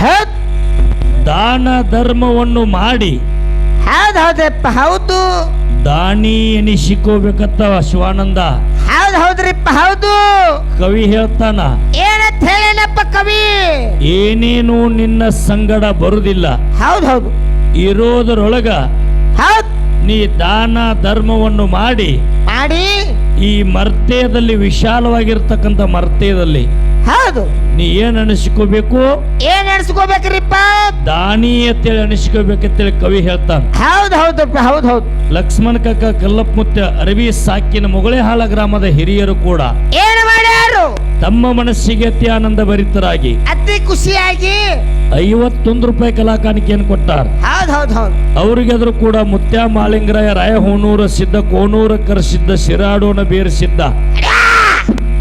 ಹೌದ್ ದಾನ ಧರ್ಮವನ್ನು ಮಾಡಿ ಹೌದಪ್ಪ ಹೌದು. ದಾನಿ ಎನಿಸಿಕೋಬೇಕತ್ತ ಶಿವಾನಂದ. ಹೌದ್ರಿಪ್ಪ ಹೌದು. ಕವಿ ಹೇಳ್ತಾನ, ಏನಂತ ಹೇಳೇನಪ್ಪ ಕವಿ? ಏನೇನು ನಿನ್ನ ಸಂಗಡ ಬರುದಿಲ್ಲ, ಹೌದು ಇರೋದರೊಳಗ ಹೌದ್ ನೀ ದಾನ ಧರ್ಮವನ್ನು ಮಾಡಿ ಈ ಮರ್ತ್ಯದಲ್ಲಿ, ವಿಶಾಲವಾಗಿರ್ತಕ್ಕಂಥ ಮರ್ತ್ಯದಲ್ಲಿ ಹೌದು ನೀ ಏನ್ ಅನಿಸ್ಕೋಬೇಕು? ಏನ್ ಅನಿಸ್ಕೋಬೇಕ್ರಿಪ್ಪ? ದಾನಿ ಅಂತೇಳಿ ಅನಿಸ್ಕೋಬೇಕಂತೇಳಿ ಕವಿ ಹೇಳ್ತಾನ. ಹೌದಪ್ಪ ಹೌದು. ಲಕ್ಷ್ಮಣ ಕಕ್ಕ ಕಲ್ಲಪ್ಪ ಮುತ್ಯ ಅರವಿ ಸಾಕಿನ ಮುಗಳೇಹಾಳ ಗ್ರಾಮದ ಹಿರಿಯರು ಕೂಡ ಏನು ಮಾಡ್ಯಾರು? ತಮ್ಮ ಮನಸ್ಸಿಗೆ ಅತಿ ಆನಂದ ಭರಿತರಾಗಿ ಅತಿ ಖುಷಿಯಾಗಿ 51 ರೂಪಾಯಿ ಕಲಾ ಕಾಣಿಕೆಯನ್ನು ಕೊಟ್ಟಾರ. ಹೌದು ಅವ್ರಿಗೆ ಅದ್ರು ಕೂಡ ಮುತ್ಯ ಮಾಳಿಂಗರಾಯ, ರಾಯ ಹೋಣೂರ ಸಿದ್ಧ, ಕೋಣೂರ ಕರಸಿದ್ದ, ಶಿರಾಡೋನ ಬೇರೆ ಸಿದ್ಧ,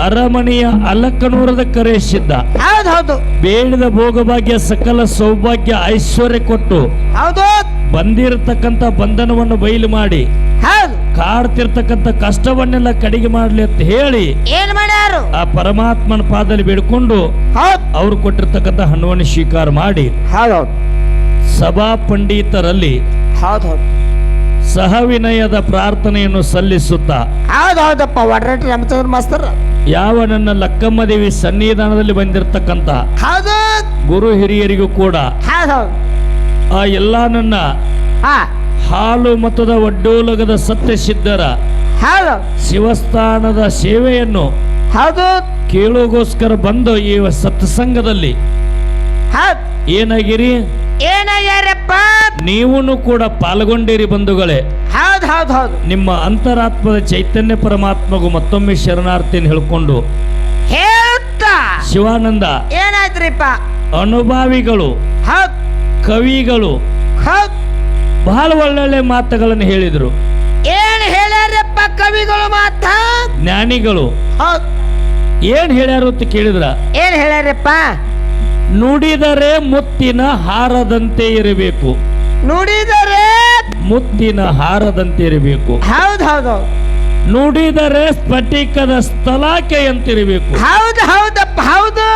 ಅರಮನೆಯ ಅಲಕನೂರದ ಕರೆ ಸಿದ್ಧ, ಹೌದು ಬೇಡಿದ ಭೋಗಭಾಗ್ಯ ಸಕಲ ಸೌಭಾಗ್ಯ ಐಶ್ವರ್ಯ ಕೊಟ್ಟು ಹೌದು ಬಂದಿರತಕ್ಕಂತ ಬಂಧನವನ್ನು ಬಯಲು ಮಾಡಿ ಹೌದು ಕಾಡ್ತಿರ್ತಕ್ಕಂಥ ಕಷ್ಟವನ್ನೆಲ್ಲ ಕಡಿಗೆ ಮಾಡ್ಲಿ ಅಂತ ಹೇಳಿ ಏನ್ ಮಾಡ್ಯಾರು? ಆ ಪರಮಾತ್ಮನ ಪಾದದಲ್ಲಿ ಬೇಡ್ಕೊಂಡು ಅವ್ರು ಕೊಟ್ಟಿರ್ತಕ್ಕಂಥ ಹಣ್ಣುವನ್ನು ಸ್ವೀಕಾರ ಮಾಡಿ ಹೌದೌದು ಸಭಾ ಪಂಡಿತರಲ್ಲಿ ಹೌದು ಸಹವಿನಯದ ಪ್ರಾರ್ಥನೆಯನ್ನು ಸಲ್ಲಿಸುತ್ತಾ ಹೌದಪ್ಪ ಒಡ್ರಟ್ಟಿ ರಾಮಚಂದ್ರ ಮಾಸ್ತರ್ ಯಾವ ನನ್ನ ಲಕ್ಕಮ್ಮ ದೇವಿ ಸನ್ನಿಧಾನದಲ್ಲಿ ಬಂದಿರತಕ್ಕಂತ ಹೌದು ಗುರು ಹಿರಿಯರಿಗೂ ಕೂಡ ಹೌದೌದು ಆ ಎಲ್ಲಾ ನನ್ನ ಹಾಲು ಮತದ ಒಡ್ಡೋಲಗದ ಸತ್ಯ ಸಿದ್ಧರ ಹೌದು ಶಿವಸ್ಥಾನದ ಸೇವೆಯನ್ನು ಹೌದು ಕೇಳೋಗೋಸ್ಕರ ಬಂದು ಈ ಸತ್ಸಂಗದಲ್ಲಿ ಹೌದು ಏನಾಗಿರಿ? ಏನಾಗ್ಯಾರಪ್ಪ? ನೀವೂ ಕೂಡ ಪಾಲ್ಗೊಂಡಿರಿ ಬಂಧುಗಳೇ. ಹೌದು ನಿಮ್ಮ ಅಂತರಾತ್ಮದ ಚೈತನ್ಯ ಪರಮಾತ್ಮಗೂ ಮತ್ತೊಮ್ಮೆ ಶರಣಾರ್ಥಿಯನ್ನು ಹೇಳ್ಕೊಂಡು ಹೇಳ್ತಾ ಶಿವಾನಂದ ಏನಾಯ್ತ್ರಿಪ್ಪ? ಅನುಭಾವಿಗಳು, ಹೌದು ಕವಿಗಳು ಹೌದು ಬಹಳ ಒಳ್ಳೊಳ್ಳೆ ಮಾತುಗಳನ್ನು ಹೇಳಿದ್ರು. ಏನ್ ಹೇಳ್ಯಾರಪ್ಪ ಕವಿಗಳು? ಮಾತ ಜ್ಞಾನಿಗಳು ಹೌದು ಏನ್ ಹೇಳ್ಯಾರು ಅಂತ ಕೇಳಿದ್ರ, ಏನ್ ಹೇಳ್ಯಾರಪ್ಪ? ನುಡಿದರೆ ಮುತ್ತಿನ ಹಾರದಂತೆ ಇರಬೇಕು, ನುಡಿದರೆ ಮುತ್ತಿನ ಹಾರದಂತೆ ಇರಬೇಕು, ಹೌದು ನುಡಿದರೆ ಸ್ಫಟಿಕದ ಸ್ಥಳಾಕೆಯಂತಿರಬೇಕು, ಹೌದಪ್ಪ ಹೌದು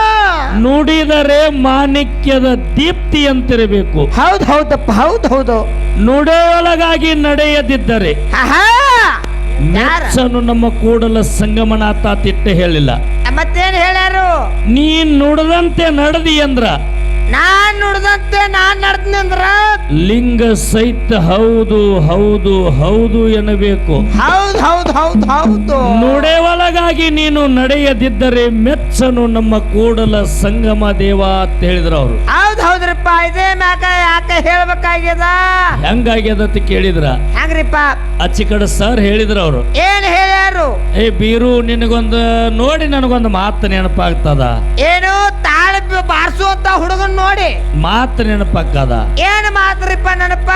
ನುಡಿದರೆ ಮಾಣಿಕ್ಯದ ದೀಪ್ತಿ ಅಂತಿರಬೇಕು, ಹೌದಪ್ಪ ಹೌದು ನುಡಿಯೊಳಗಾಗಿ ನಡೆಯದಿದ್ದರೆ ಮೆಚ್ಚನು ನಮ್ಮ ಕೂಡಲ ಸಂಗಮನಾಥ ತಿಟ್ಟ ಹೇಳಿಲ್ಲ. ಮತ್ತೇನ್ ಹೇಳ್ಯಾರು? ನೀ ನುಡದಂತೆ ನಡೆದಿ ಅಂದ್ರ ನಾನ್ ನುಡ್ದಂತೆ ನಾನ್ ನಡ್ತೀನಿ ಅಂದ್ರ ಲಿಂಗ ಸಹಿತ ಹೌದು ಹೌದು ಹೌದು ಎನ್ನಬೇಕು. ಹೌದು ನುಡೆ ಒಳಗಾಗಿ ನೀನು ನಡೆಯದಿದ್ದರೆ ಮೆಚ್ಚನು ನಮ್ಮ ಕೂಡಲ ಸಂಗಮ ದೇವ ಅಂತ ಹೇಳಿದ್ರ ಅವರು. ಹೌದ್ರಿಪ್ಪ ಇದೇ ಮ್ಯಾಕ ಯಾಕೆ ಹೇಳ್ಬೇಕಾಗ್ಯದ? ಹೆಂಗಾಗ್ಯದ ಅಂತ ಕೇಳಿದ್ರ ಹೆಂಗ್ರಿಪ್ಪ? ಅಚ್ಚಿ ಕಡೆ ಸರ್ ಹೇಳಿದ್ರ ಅವರು. ಏನ್ ಹೇಳ್ಯಾರು? ಏ ಬೀರು, ನಿನಗೊಂದು ನೋಡಿ ನನಗೊಂದು ಮಾತು ನೆನಪಾಗ್ತದ. ಏನು? ತಾಳ ಬಾರಿಸುವಂತ ಹುಡುಗನ್ ನೋಡಿ ಮಾತು ನೆನಪಾಗ್ತದ. ಏನ್ ಮಾತ್ರಿಪ್ಪ ನೆನಪ?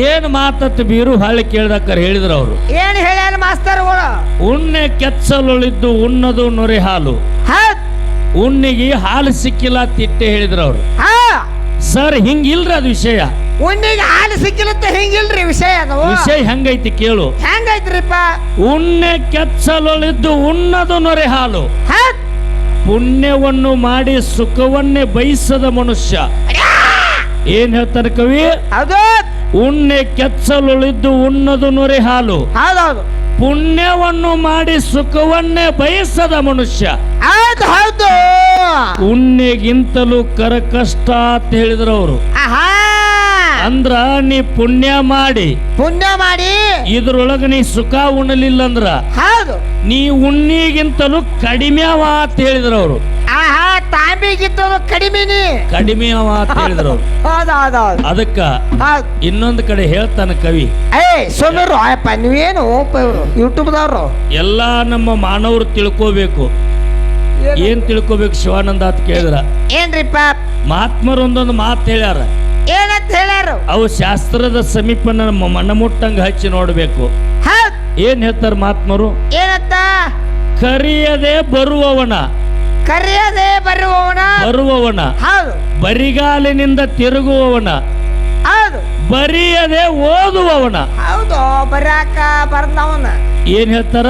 ಏನ್ ಮಾತತ್ ಬೀರು ಹಳ್ಳಿ ಕೇಳ್ದಕ್ಕರ್ ಹೇಳಿದ್ರ ಅವರು. ಏನ್ ಹೇಳ್ಯಾರ ಮಾಸ್ತರ್ಗಳು? ಉಣ್ಣೆ ಕೆಚ್ಚಲುಳಿದ್ದು ಉಣ್ಣದು ನೊರೆ ಹಾಲು, ಉಣ್ಣಿಗೆ ಹಾಲು ಸಿಕ್ಕಿಲ್ಲ ತಿಟ್ಟೆ ಹೇಳಿದ್ರ ಅವರು. ಸರ್ ಹಿಂಗಿಲ್ರಿ ಅದು ವಿಷಯ. ಉಣ್ಣಿಗೆ ಹಾಲು ಸಿಕ್ಕಿಲ್ಲತ್ತ ಹಿಂಗಿಲ್ರಿ ವಿಷಯ. ಅದು ವಿಷಯ ಹೆಂಗೈತಿ ಕೇಳು. ಹೆಂಗೈತ್ರಿಪ್ಪ? ಉಣ್ಣೆ ಕೆಚ್ಚಲುಳಿದ್ದು ಉಣ್ಣದು ನೊರೆ ಹಾಲು, ಪುಣ್ಯವನ್ನು ಮಾಡಿ ಸುಖವನ್ನೇ ಬಯಸದ ಮನುಷ್ಯ. ಏನ್ ಹೇಳ್ತಾರೆ ಕವಿ? ಅದು ಉಣ್ಣೆ ಕೆಚ್ಚಲುಳಿದ್ದು ಉಣ್ಣದು ನೊರೆ ಹಾಲು, ಹೌದೌದು ಪುಣ್ಯವನ್ನು ಮಾಡಿ ಸುಖವನ್ನೇ ಬಯಸದ ಮನುಷ್ಯ. ಹೌದು ಉಣ್ಣೆಗಿಂತಲೂ ಕಷ್ಟ ಅಂತ ಹೇಳಿದ್ರು ಅವರು. ಅಂದ್ರ ನೀ ಪುಣ್ಯ ಮಾಡಿ ಇದ್ರೊಳಗ ನೀ ಸುಖ ಉಣ್ಣಲಿಲ್ಲ ಅಂದ್ರ ಹೌದು ನೀ ಉಣ್ಣಿಗಿಂತಲೂ ಕಡಿಮೆ ಅವ ಅಂತ ಹೇಳಿದ್ರು ಅವರು. ತಾಂಬಿಗಿಂತಲೂ ಕಡಿಮೆ ಅವ ಅಂತ ಹೇಳಿದ್ರು ಅವರು. ಅದಕ್ಕ ಇನ್ನೊಂದು ಕಡೆ ಹೇಳ್ತಾನ ಕವಿ. ಸೋಮರು ಆಯಪ್ಪ ನೀವೇನು ಯೂಟ್ಯೂಬ್ದವ್ರು ಎಲ್ಲಾ ನಮ್ಮ ಮಾನವರು ತಿಳ್ಕೋಬೇಕು. ಏನ್ ತಿಳ್ಕೋಬೇಕು ಶಿವಾನಂದ ಅಂತ ಕೇಳಿದ್ರ ಏನ್ರಿಪ್ಪ? ಮಹಾತ್ಮರು ಒಂದೊಂದು ಮಾತು ಹೇಳ್ಯಾರ. ಏನಂತ ಹೇಳ್ಯಾರು? ಅವು ಶಾಸ್ತ್ರದ ಸಮೀಪ ನಮ್ಮ ಮನಮುಟ್ಟಂಗ ಹಚ್ಚಿ ನೋಡ್ಬೇಕು. ಏನ್ ಹೇಳ್ತಾರ ಮಹಾತ್ಮರು? ಏನಂತ? ಕರಿಯದೆ ಬರುವವನ ಹೌದು ಬರಿಗಾಲಿನಿಂದ ತಿರುಗುವವನ ಬರಿಯದೆ ಓದುವವನ. ಹೌದು ಬರಾಕ ಬರ್ದವನ. ಏನ್ ಹೇಳ್ತಾರ?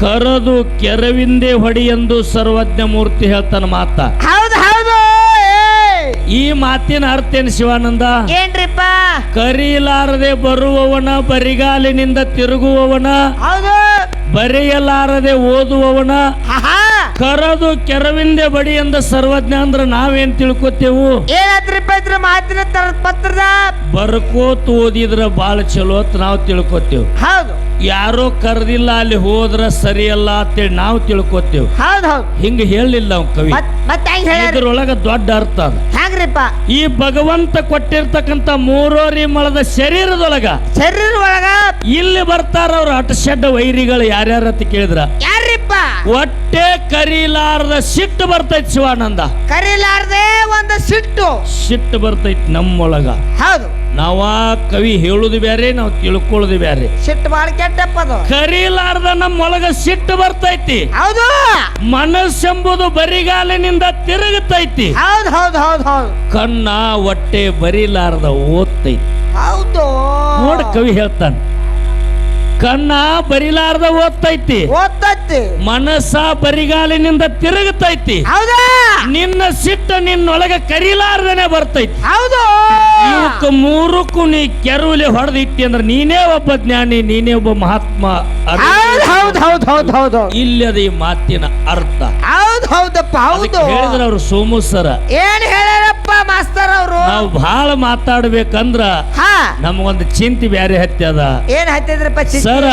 ಕರದು ಕೆರವಿಂದೆ ಹೊಡಿ ಎಂದು ಸರ್ವಜ್ಞ ಮೂರ್ತಿ ಹೇಳ್ತಾನ ಮಾತ. ಹೌದು ಈ ಮಾತಿನ ಅರ್ಥ ಏನು ಶಿವಾನಂದ? ಏನ್ರಿಪ್ಪ? ಕರೀಲಾರದೆ ಬರುವವನ, ಬರಿಗಾಲಿನಿಂದ ತಿರುಗುವವನ, ಹೌದು. ಬರೆಯಲಾರದೆ ಓದುವವನ, ಆಹಾ. ಕರದು ಕೆರವಿಂದೆ ಬಡಿ ಎಂದ ಸರ್ವಜ್ಞ ಅಂದ್ರ ನಾವೇನ್ ತಿಳ್ಕೊತೇವು? ಏನಾದ್ರಿಪ್ಪ ಇದ್ರ ಮಾತಿನ ಪತ್ರದ? ಬರ್ಕೋತ್ ಓದಿದ್ರ ಬಾಳ ಚಲೋ ಅಂತ ನಾವು ತಿಳ್ಕೊತೇವ್. ಹೌದು. ಯಾರೋ ಕರ್ದಿಲ್ಲ ಅಲ್ಲಿ ಹೋದ್ರ ಸರಿಯಲ್ಲ ಅಂತೇಳಿ ನಾವು ತಿಳ್ಕೊತೇವ್. ಹೌದು ಹೌದು. ಹಿಂಗ ಹೇಳಿಲ್ಲ ಅವ್ ಕವಿ. ಮತ್ತೆ ಹೆಂಗ್ ಹೇಳ್ಯಾರ? ಇದ್ರೊಳಗ ದೊಡ್ಡ ಅರ್ಥ ಅದ. ಹ್ಯಾಂಗ್ರಿಪ್ಪ? ಈ ಭಗವಂತ ಕೊಟ್ಟಿರ್ತಕ್ಕಂತ ಮೂರೋರಿ ಮಳದ ಶರೀರದೊಳಗ ಒಳಗ ಇಲ್ಲಿ ಬರ್ತಾರ ಅವ್ರ ಅಟಶಡ್ಡ ವೈರಿಗಳು ಯಾರ್ಯಾರ ಅಂತ ಕೇಳಿದ್ರ ಯಾರಿಪ್ಪ? ಹೊಟ್ಟೆ ಕರೀಲಾರದ ಸಿಟ್ಟು ಬರ್ತೈತಿ ಶಿವಾನಂದ. ಕರೀಲಾರ್ದೆ ಒಂದು ಸಿಟ್ಟು ಬರ್ತೈತಿ ನಮ್ಮೊಳಗ. ಹೌದು. ನಾವ ಕವಿ ಹೇಳುದು ಬ್ಯಾರೆ, ನಾವು ತಿಳ್ಕೊಳ್ಳೋದು ಬ್ಯಾರೆ. ಸಿಟ್ಟು ಬಾಳ ಕೆಟ್ಟಪ್ಪ ಅದು. ಕರೀಲಾರ್ದ ನಮ್ಮೊಳಗ ಸಿಟ್ಟು ಬರ್ತೈತಿ. ಹೌದು. ಮನಸ್ಸೆಂಬುದು ಬರಿಗಾಲಿನಿಂದ ತಿರುಗುತ್ತೈತಿ. ಹೌದು ಹೌದು ಹೌದು ಹೌದು. ಕಣ್ಣ ಹೊಟ್ಟೆ ಬರಿಲಾರ್ದ ಓದ್ತೈತಿ. ಹೌದು. ನೋಡ ಕವಿ ಹೇಳ್ತಾನ, ಕಣ್ಣ ಬರಿಲಾರ್ದ ಓದ್ತೈತಿ, ಮನಸ್ಸ ಬರಿಗಾಲಿನಿಂದ ತಿರುಗುತ್ತೈತಿ. ಹೌದಾ? ನಿನ್ನ ಸಿಟ್ಟ ನಿನ್ನೊಳಗ ಕರೀಲಾರ್ದನೆ ಬರ್ತೈತಿ. ಹೌದು. ಇವಕ್ಕ ಮೂರಕ್ಕೂ ನೀ ಕೆರವಲಿ ಹೊಡೆದಿಟ್ಟಿ ಅಂದ್ರೆ ನೀನೇ ಒಬ್ಬ ಜ್ಞಾನಿ, ನೀನೇ ಒಬ್ಬ ಮಹಾತ್ಮ. ಇಲ್ಲಿ ಅದ ಈ ಮಾತಿನ ಅರ್ಥ. ಹೌದು ಹೌದಪ್ಪ. ಹೌದು ಹೇಳಿದ್ರ ಅವ್ರು ಸೋಮು ಸರ ಏನ್ ಹೇಳ್ಯಾರಪ್ಪ ಮಾಸ್ತರ್ ಅವರು? ನಾವು ಬಹಳ ಮಾತಾಡ್ಬೇಕಂದ್ರ ನಮಗೊಂದು ಚಿಂತೆ ಬ್ಯಾರೆ ಹತ್ಯದ. ಏನ್ ಹತ್ತಿದ್ರಪ್ಪ ಸರ?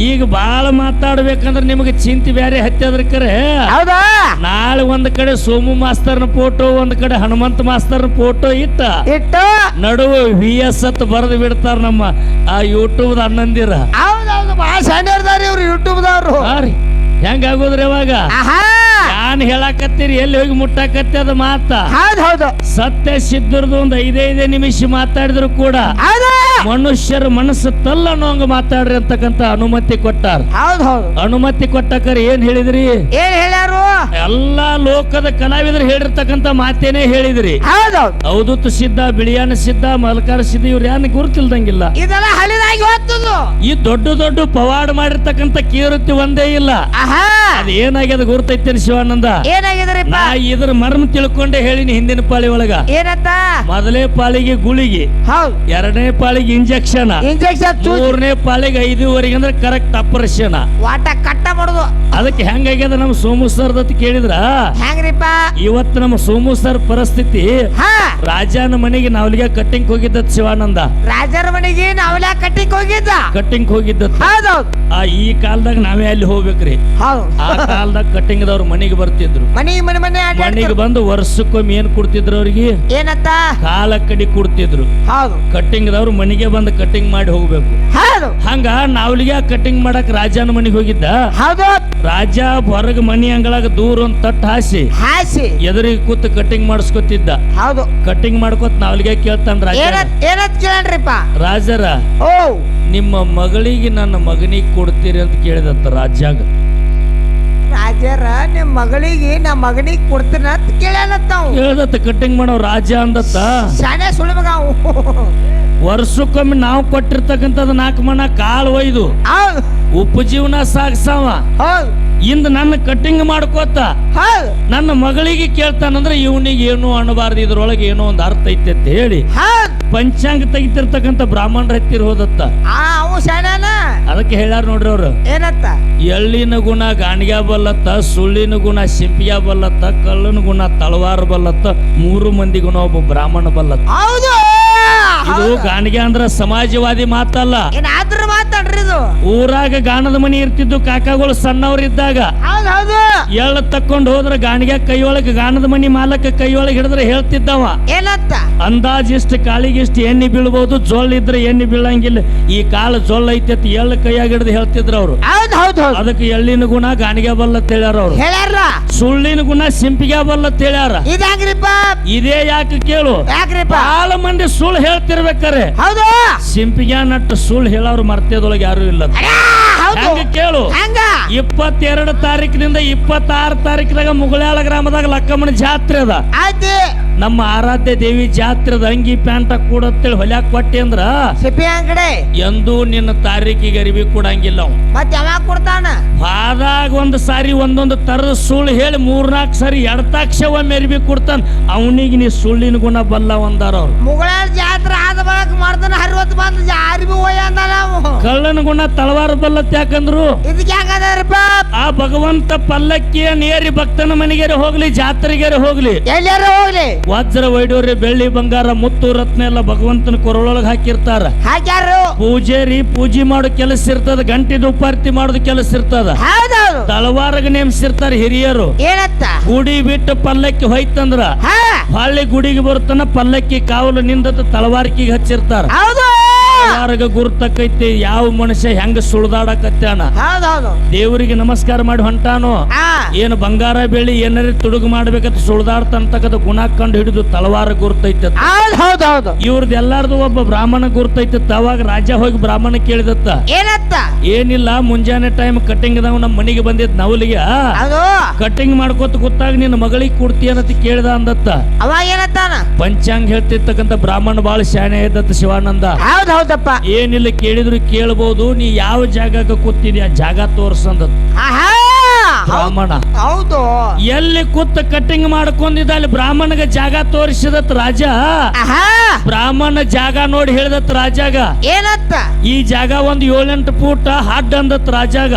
ಈಗ ಬಹಳ ಮಾತಾಡ್ಬೇಕಂದ್ರ ನಿಮಗೆ ಚಿಂತೆ ಬ್ಯಾರೆ ಹತ್ಯದ್ರ ಕರೆ. ಹೌದಾ? ನಾಳೆ ಒಂದ್ ಕಡೆ ಸೋಮು ಮಾಸ್ತರ್ನ ಫೋಟೋ, ಒಂದ್ ಕಡೆ ಹನುಮಂತ ಮಾಸ್ತರ್ನ ಫೋಟೋ ಇಟ್ಟು ನಡುವೆ VS ಅಂತ ಬರೆದು ಬಿಡ್ತಾರ ನಮ್ಮ ಆ ಯೂಟ್ಯೂಬ್ ಅನ್ನಂದಿರ. ಹೌದೌದು, ಬಹಳ ಸಣ್ಣರ್ದಾರಿ ಇವ್ರು ಯೂಟ್ಯೂಬ್ದವ್ರು. ಹೆಂಗಾಗೋದ್ರಿ ಅವಾಗ? ಯಾನ್ ಹೇಳಾಕತ್ತೀರಿ, ಎಲ್ಲಿ ಹೋಗಿ ಮುಟ್ಟಾಕತ್ತಿ ಅದ ಮಾತ. ಹೌದು. ಸತ್ಯ ಸಿದ್ಧರದು ಒಂದು 5 ನಿಮಿಷ ಮಾತಾಡಿದ್ರು ಕೂಡ ಮನುಷ್ಯರ ಮನಸ್ಸು ತಲ್ಲ ಅನ್ನೋಂಗ ಮಾತಾಡ್ರಿ ಅಂತಕ್ಕಂತ ಅನುಮತಿ ಕೊಟ್ಟಾರ. ಅನುಮತಿ ಕೊಟ್ಟಕರ ಏನ್ ಹೇಳಿದ್ರಿ? ಏನ್ ಹೇಳ್ಯಾರು? ಎಲ್ಲಾ ಲೋಕದ ಕಲಾವಿದರು ಹೇಳಿರ್ತಕ್ಕಂತ ಮಾತೇನೆ ಹೇಳಿದ್ರಿ. ಅವಧೂತ ಸಿದ್ಧ, ಬಿಳಿಯಾನ ಸಿದ್ಧ, ಮಲ್ಕಾರ ಸಿದ್ಧ, ಇವ್ರು ಯಾನ ಗುರುತಿಲ್ದಂಗಿಲ್ಲ. ಇದೆಲ್ಲ ಹಳಿದಾಗಿ ಹೋಗ್ತದ. ಈ ದೊಡ್ಡ ದೊಡ್ಡ ಪವಾಡ ಮಾಡಿರ್ತಕ್ಕಂತ ಕೀರ್ತಿ ಒಂದೇ ಇಲ್ಲ. ಅದ ಏನಾಗ್ಯದ ಗುರುತೈತೇನೆ ಶಿವಾನಂದ? ಏನಾಗಿದ್ರಿ? ನಾ ಇದ್ರ ಮರ್ಮ ತಿಳ್ಕೊಂಡೆ ಹೇಳಿನಿ ಹಿಂದಿನ ಪಾಳಿ ಒಳಗ. ಏನಂತ? ಮೊದಲೇ ಪಾಳಿಗೆ ಗುಳಿಗೆ, 2ನೇ ಪಾಳಿಗೆ ಇಂಜೆಕ್ಷನ್, 3ನೇ ಪಾಳಿಗೆ 5:15 ಅಂದ್ರೆ ಕರೆಕ್ಟ್ ಆಪರೇಷನ್. ವಾಟ ಕಟ್ಟ ಮಾಡುದು. ಅದಕ್ಕೆ ಹೆಂಗಾಗ್ಯದ ನಮ್ಮ ಸೋಮು ಸರ್ ಕೇಳಿದ್ರ? ಹೆಂಗ್ರಿಪ್ಪ? ಇವತ್ತು ನಮ್ಮ ಸೋಮು ಸರ್ ಪರಿಸ್ಥಿತಿ, ರಾಜನ ಮನೆಗೆ ನಾವ್ಲಿಗೆ ಕಟ್ಟಿಂಗ್ ಹೋಗಿದ್ದ ಶಿವಾನಂದ. ರಾಜರ ಮನೆಗೆ ನಾವ್ಲ ಕಟ್ಟಿಂಗ್ ಹೋಗಿದ್ದ. ಈ ಕಾಲದಾಗ ನಾವೇ ಅಲ್ಲಿ ಹೋಗ್ಬೇಕ್ರಿ. ಆ ಕಾಲದಾಗ ಕಟ್ಟಿಂಗ್ ದವ್ರ ಮನೆಗೆ ಬರ್ತಿದ್ರು. ಮನೆಗೆ ಬಂದು ವರ್ಷಕ್ಕೊಮ್ಮೆ ಏನ್ ಕೊಡ್ತಿದ್ರು ಅವ್ರಿಗೆ? ಏನಂತ? ಕಾಲ ಕಡಿ ಕೊಡ್ತಿದ್ರು. ಕಟ್ಟಿಂಗ್ ದವ್ರು ಮನೆಗೆ ಬಂದು ಕಟ್ಟಿಂಗ್ ಮಾಡಿ ಹೋಗ್ಬೇಕು. ಹಂಗ ನಾವ್ಲಿಗೆ ಕಟ್ಟಿಂಗ್ ಮಾಡಕ್ ರಾಜನ ಮನೆಗೆ ಹೋಗಿದ್ದ. ರಾಜ ಹೊರಗ ಮನಿ ಅಂಗಳಾಗ ದೂರ ಒಂದ್ ತಟ್ಟು ಹಾಸಿ ಎದುರಿಗೆ ಕೂತ್ ಕಟ್ಟಿಂಗ್ ಮಾಡಿಸ್ಕೊತಿದ್ದ. ಕಟ್ಟಿಂಗ್ ಮಾಡ್ಕೊತ ನಾವ್ಲಿಗೆ ಕೇಳ್ತಾನ ರಾಜರ, ನಿಮ್ಮ ಮಗಳಿಗೆ ನನ್ನ ಮಗನಿಗೆ ಕೊಡ್ತೀರಿ ಅಂತ ಕೇಳಿದತ್ತ ರಾಜ್ಯಾಗ. ರಾಜರ, ನಿಮ್ ಮಗಳಿಗೆ ನಮ್ಮ ಮಗನಿಗೆ ಕೊಡ್ತೀರ ಅಂತ ಕೇಳದತ್ತ. ಕಟ್ಟಿಂಗ್ ಮಾಡೋ ರಾಜ ಅಂದತ್ತ. ಶಾನೆ ಸುಳಿಮಗ. ವರ್ಷಕ್ಕೊಮ್ಮೆ ನಾವು ಕೊಟ್ಟಿರ್ತಕ್ಕಂಥದ್ದು 4 ಮಣ ಕಾಳು ಒಯ್ದು ಉಪಜೀವನ ಸಾಗಿಸವ ಇಂದ ನನ್ನ ಕಟ್ಟಿಂಗ್ ಮಾಡ್ಕೋತ ನನ್ನ ಮಗಳಿಗೆ ಕೇಳ್ತಾನಂದ್ರೆ ಇವನಿಗೆ ಏನು ಅನ್ನಬಾರ್ದು, ಇದ್ರೊಳಗೆ ಏನೋ ಒಂದು ಅರ್ಥ ಐತೆ ಅಂತ ಹೇಳಿ ಪಂಚಾಂಗ ತೆಗಿತಿರ್ತಕ್ಕಂಥ ಬ್ರಾಹ್ಮಣರ ಹತ್ತಿರ ಹೋದತ್ತ. ಅದಕ್ಕೆ ಹೇಳ್ಯಾರ ನೋಡ್ರಿ ಅವ್ರು, ಏನತ್ತ? ಎಳ್ಳಿನ ಗುಣ ಗಾಣಿಗ್ಯಾ ಬಲ್ಲತ್ತ, ಸುಳ್ಳಿನ ಗುಣ ಸಿಂಪಿಯಾ ಬಲ್ಲತ್ತ, ಕಳ್ಳನ ಗುಣ ತಳವಾರ ಬಲ್ಲತ್ತ, 3 ಮಂದಿ ಗುಣ ಒಬ್ಬ ಬ್ರಾಹ್ಮಣ ಬಲ್ಲತ್ತ. ಇದು ಗಾಣಿಗೆ ಅಂದ್ರ ಸಮಾಜವಾದಿ ಮಾತಲ್ಲ. ಮಾತಾಡ್ರಿ ಇದು. ಊರಾಗ ಗಾಣದ ಮನಿ ಇರ್ತಿದ್ದು ಕಾಕಾಗಳು ಸಣ್ಣವ್ರ ಇದ್ದಾಗ. ಎಳ್ಳ ತಕ್ಕೊಂಡ್ ಹೋದ್ರ ಗಾಣಿಗೆ ಕೈಯೊಳಗ, ಗಾಣದ ಮನಿ ಮಾಲಕ ಕೈಯೊಳಗೆ ಹಿಡಿದ್ರೆ ಹೇಳ್ತಿದ್ದವ ಏನಂತ? ಅಂದಾಜಿಷ್ಟು ಕಾಳಿಗಿಷ್ಟು ಎಣ್ಣೆ ಬೀಳ್ಬಹುದು, ಜೋಳ ಇದ್ರೆ ಎಣ್ಣೆ ಬೀಳಂಗಿಲ್ಲ, ಈ ಕಾಳು ಜೋಳ ಐತೆ ಎಳ್ಳ ಕೈಯಾಗ ಹಿಡಿದು ಹೇಳ್ತಿದ್ರು ಅವ್ರು. ಅದಕ್ಕೆ ಎಳ್ಳಿನ ಗುಣ ಗಾಣಿಗೆ ಬಲ್ಲತ್ ಹೇಳ್ಯಾರ ಅವ್ರು. ಸುಳ್ಳಿನ ಗುಣ ಸಿಂಪಿಗೆ ಬಲ್ಲತ್ ಹೇಳ್ಯಾರ. ಇದೇ ಯಾಕೆ ಕೇಳು, ಬಹಳ ಮಂದಿ ಸುಳ್ಳು ಹೇಳ್ತಿರ್ಬೇಕಾರೆ ಸಿಂಪಿಗೆ ನಟ್ಟು ಸುಳ್ಳು ಹೇಳೋರು ಮರ್ತ್ಯದೊಳಗೆ ಯಾರು ಇಲ್ಲ. ಹೆಂಗ ಕೇಳು, 22 ತಾರೀಕಿನಿಂದ 26 ತಾರೀಕಿನಾಗ ಮುಗಳಾಳ ಗ್ರಾಮದಾಗ ಲಕ್ಕಮ್ಮನ ಜಾತ್ರೆ ಅದ. ನಮ್ಮ ಆರಾಧ್ಯ ದೇವಿ ಜಾತ್ರೆದ ಅಂಗಿ ಪ್ಯಾಂಟ ಕೂಡತ್ತೇಳಿ ಹೊಲ್ಯಾಕ್ ಕೊಟ್ಟಿ ಅಂದ್ರ ಸಿಪಿ ಅಂಗಡಿ ಎಂದೂ ನಿನ್ನ ತಾರೀಕಿಗೆ ಅರಿವಿ ಕೊಡಂಗಿಲ್ಲ ಅವ. ಮತ್ ಯಾವಾಗ ಕೊಡ್ತಾನ? ಆದಾಗ ಒಂದ್ ಸಾರಿ ಒಂದೊಂದು ತರದ ಸುಳ್ಳು ಹೇಳಿ 3-4 ಸಾರಿ ಎಡತಾಕ್ಷ ಒಮ್ಮೆ ಅರಿವಿ ಕೊಡ್ತಾನ. ಅವನಿಗೆ ನೀ ಸುಳ್ಳಿನ ಗುಣ ಬಲ್ಲ ಒಂದಾರ ಅವ್ರು. ಮುಗಳ ಜಾತ್ರೆ ಆದ ಬಳಕ ಮಾಡ್ತಾನ ಹರಿವತ್ತು ಬಂದು ಅರಿವಿ ಹೋಯ ಅಂದ ನಾವು. ಕಳ್ಳನ ಗುಣ ತಳವಾರ ಬಲ್ಲತ್ ಯಾಕಂದ್ರು ಇದಕ್ಕೆ ಹೆಂಗದಾರಪ್ಪ? ಆ ಭಗವಂತ ಪಲ್ಲಕ್ಕಿಯ ನೇರಿ ಭಕ್ತನ ಮನೆಗೆರೆ ಹೋಗ್ಲಿ ಜಾತ್ರೆಗೆರೆ ಹೋಗ್ಲಿ ಎಲ್ಲಾರ ಹೋಗ್ಲಿ ವಜ್ರ ವೈಡೂರ್ಯ ಬೆಳ್ಳಿ ಬಂಗಾರ ಮುತ್ತು ರತ್ನ ಎಲ್ಲ ಭಗವಂತನ ಕೊರಳೊಳಗೆ ಹಾಕಿರ್ತಾರ. ಹಾಕ್ಯಾರು. ಪೂಜಾರಿ ಪೂಜೆ ಮಾಡೋ ಕೆಲಸ ಇರ್ತದ, ಗಂಟೆ ದುಪಾರ್ತಿ ಮಾಡೋದು ಕೆಲಸ ಇರ್ತದ. ಹೌದೌದು. ತಳವಾರಗ ನೇಮಿಸಿರ್ತಾರ ಹಿರಿಯರು. ಏನತ್ತ? ಗುಡಿ ಬಿಟ್ಟು ಪಲ್ಲಕ್ಕಿ ಹೋಯ್ತಂದ್ರ ಹೊಳ್ಳಿ ಗುಡಿಗೆ ಬರುತ್ತಾನ ಪಲ್ಲಕ್ಕಿ ಕಾವಲು ನಿಂದತ್ತ ತಳವಾರಕಿಗೆ ಹಚ್ಚಿರ್ತಾರ. ಹೌದು. ತಳವಾರಗ ಗುರ್ತಕ್ಕೈತಿ ಯಾವ ಮನುಷ್ಯ ಹೆಂಗ ಸುಳ್ದಾಡಕತ್ತಾನ. ಹೌದೌದು. ದೇವರಿಗೆ ನಮಸ್ಕಾರ ಮಾಡಿ ಹೊಂಟಾನು. ಏನು ಬಂಗಾರ ಬೆಳ್ಳಿ ಏನಾರ ತುಡುಗು ಮಾಡ್ಬೇಕಂತ ಸುಳ್ದಾಡ್ತಂತಕ್ಕದ ಗುಣ ಕಂಡು ಹಿಡಿದು ತಳವಾರ ಗುರ್ತೈತ. ಹೌದೌದು. ಇವ್ರದ್ದು ಎಲ್ಲಾರ್ದು ಒಬ್ಬ ಬ್ರಾಹ್ಮಣ ಗುರ್ತೈತ. ಅವಾಗ ರಾಜ ಹೋಗಿ ಬ್ರಾಹ್ಮಣ ಕೇಳಿದತ್ತ, ಏನತ್ತ? ಏನಿಲ್ಲ ಮುಂಜಾನೆ ಟೈಮ್ ಕಟಿಂಗ್ ನಾವು ನಮ್ಮ ಮನೆಗೆ ಬಂದಿದ್ ನವಲಿಗೆ ಕಟಿಂಗ್ ಮಾಡ್ಕೋತ ಗೊತ್ತಾಗ ನಿನ್ನ ಮಗಳಿಗೆ ಕೊಡ್ತೀಯನಂತ ಕೇಳಿದ ಅಂದತ್ತ. ಅವಾಗ ಏನತ್ತಾನ? ಪಂಚಾಂಗ ಹೇಳ್ತಿರ್ತಕ್ಕಂತ ಬ್ರಾಹ್ಮಣ ಬಾಳ ಶಾಣೆ ಇದ್ದತ್ತ ಶಿವಾನಂದ. ಹೌದೌದಪ್ಪ. ಏನಿಲ್ಲ ಕೇಳಿದ್ರು ಕೇಳ್ಬೋದು, ನೀ ಯಾವ ಜಾಗಕ್ಕೆ ಕೂತಿದ್ಯಾ ಜಾಗ ತೋರ್ಸಂದ ಬ್ರಾಹ್ಮಣ. ಹೌದು. ಎಲ್ಲಿ ಕೂತ್ ಕಟಿಂಗ್ ಮಾಡ್ಕೊಂಡಿದ್ದ ಅಲ್ಲಿ ಬ್ರಾಹ್ಮಣಗ ಜಾಗ ತೋರಿಸಿದತ್ ರಾಜ. ಬ್ರಾಹ್ಮಣ ಜಾಗ ನೋಡಿ ಹೇಳಿದತ್ ರಾಜಾಗ, ಏನತ್ತ? ಈ ಜಾಗ ಒಂದ್ 7-8 ಫೂಟ್ ಹಡ್ ಅಂದತ್ ರಾಜಾಗ.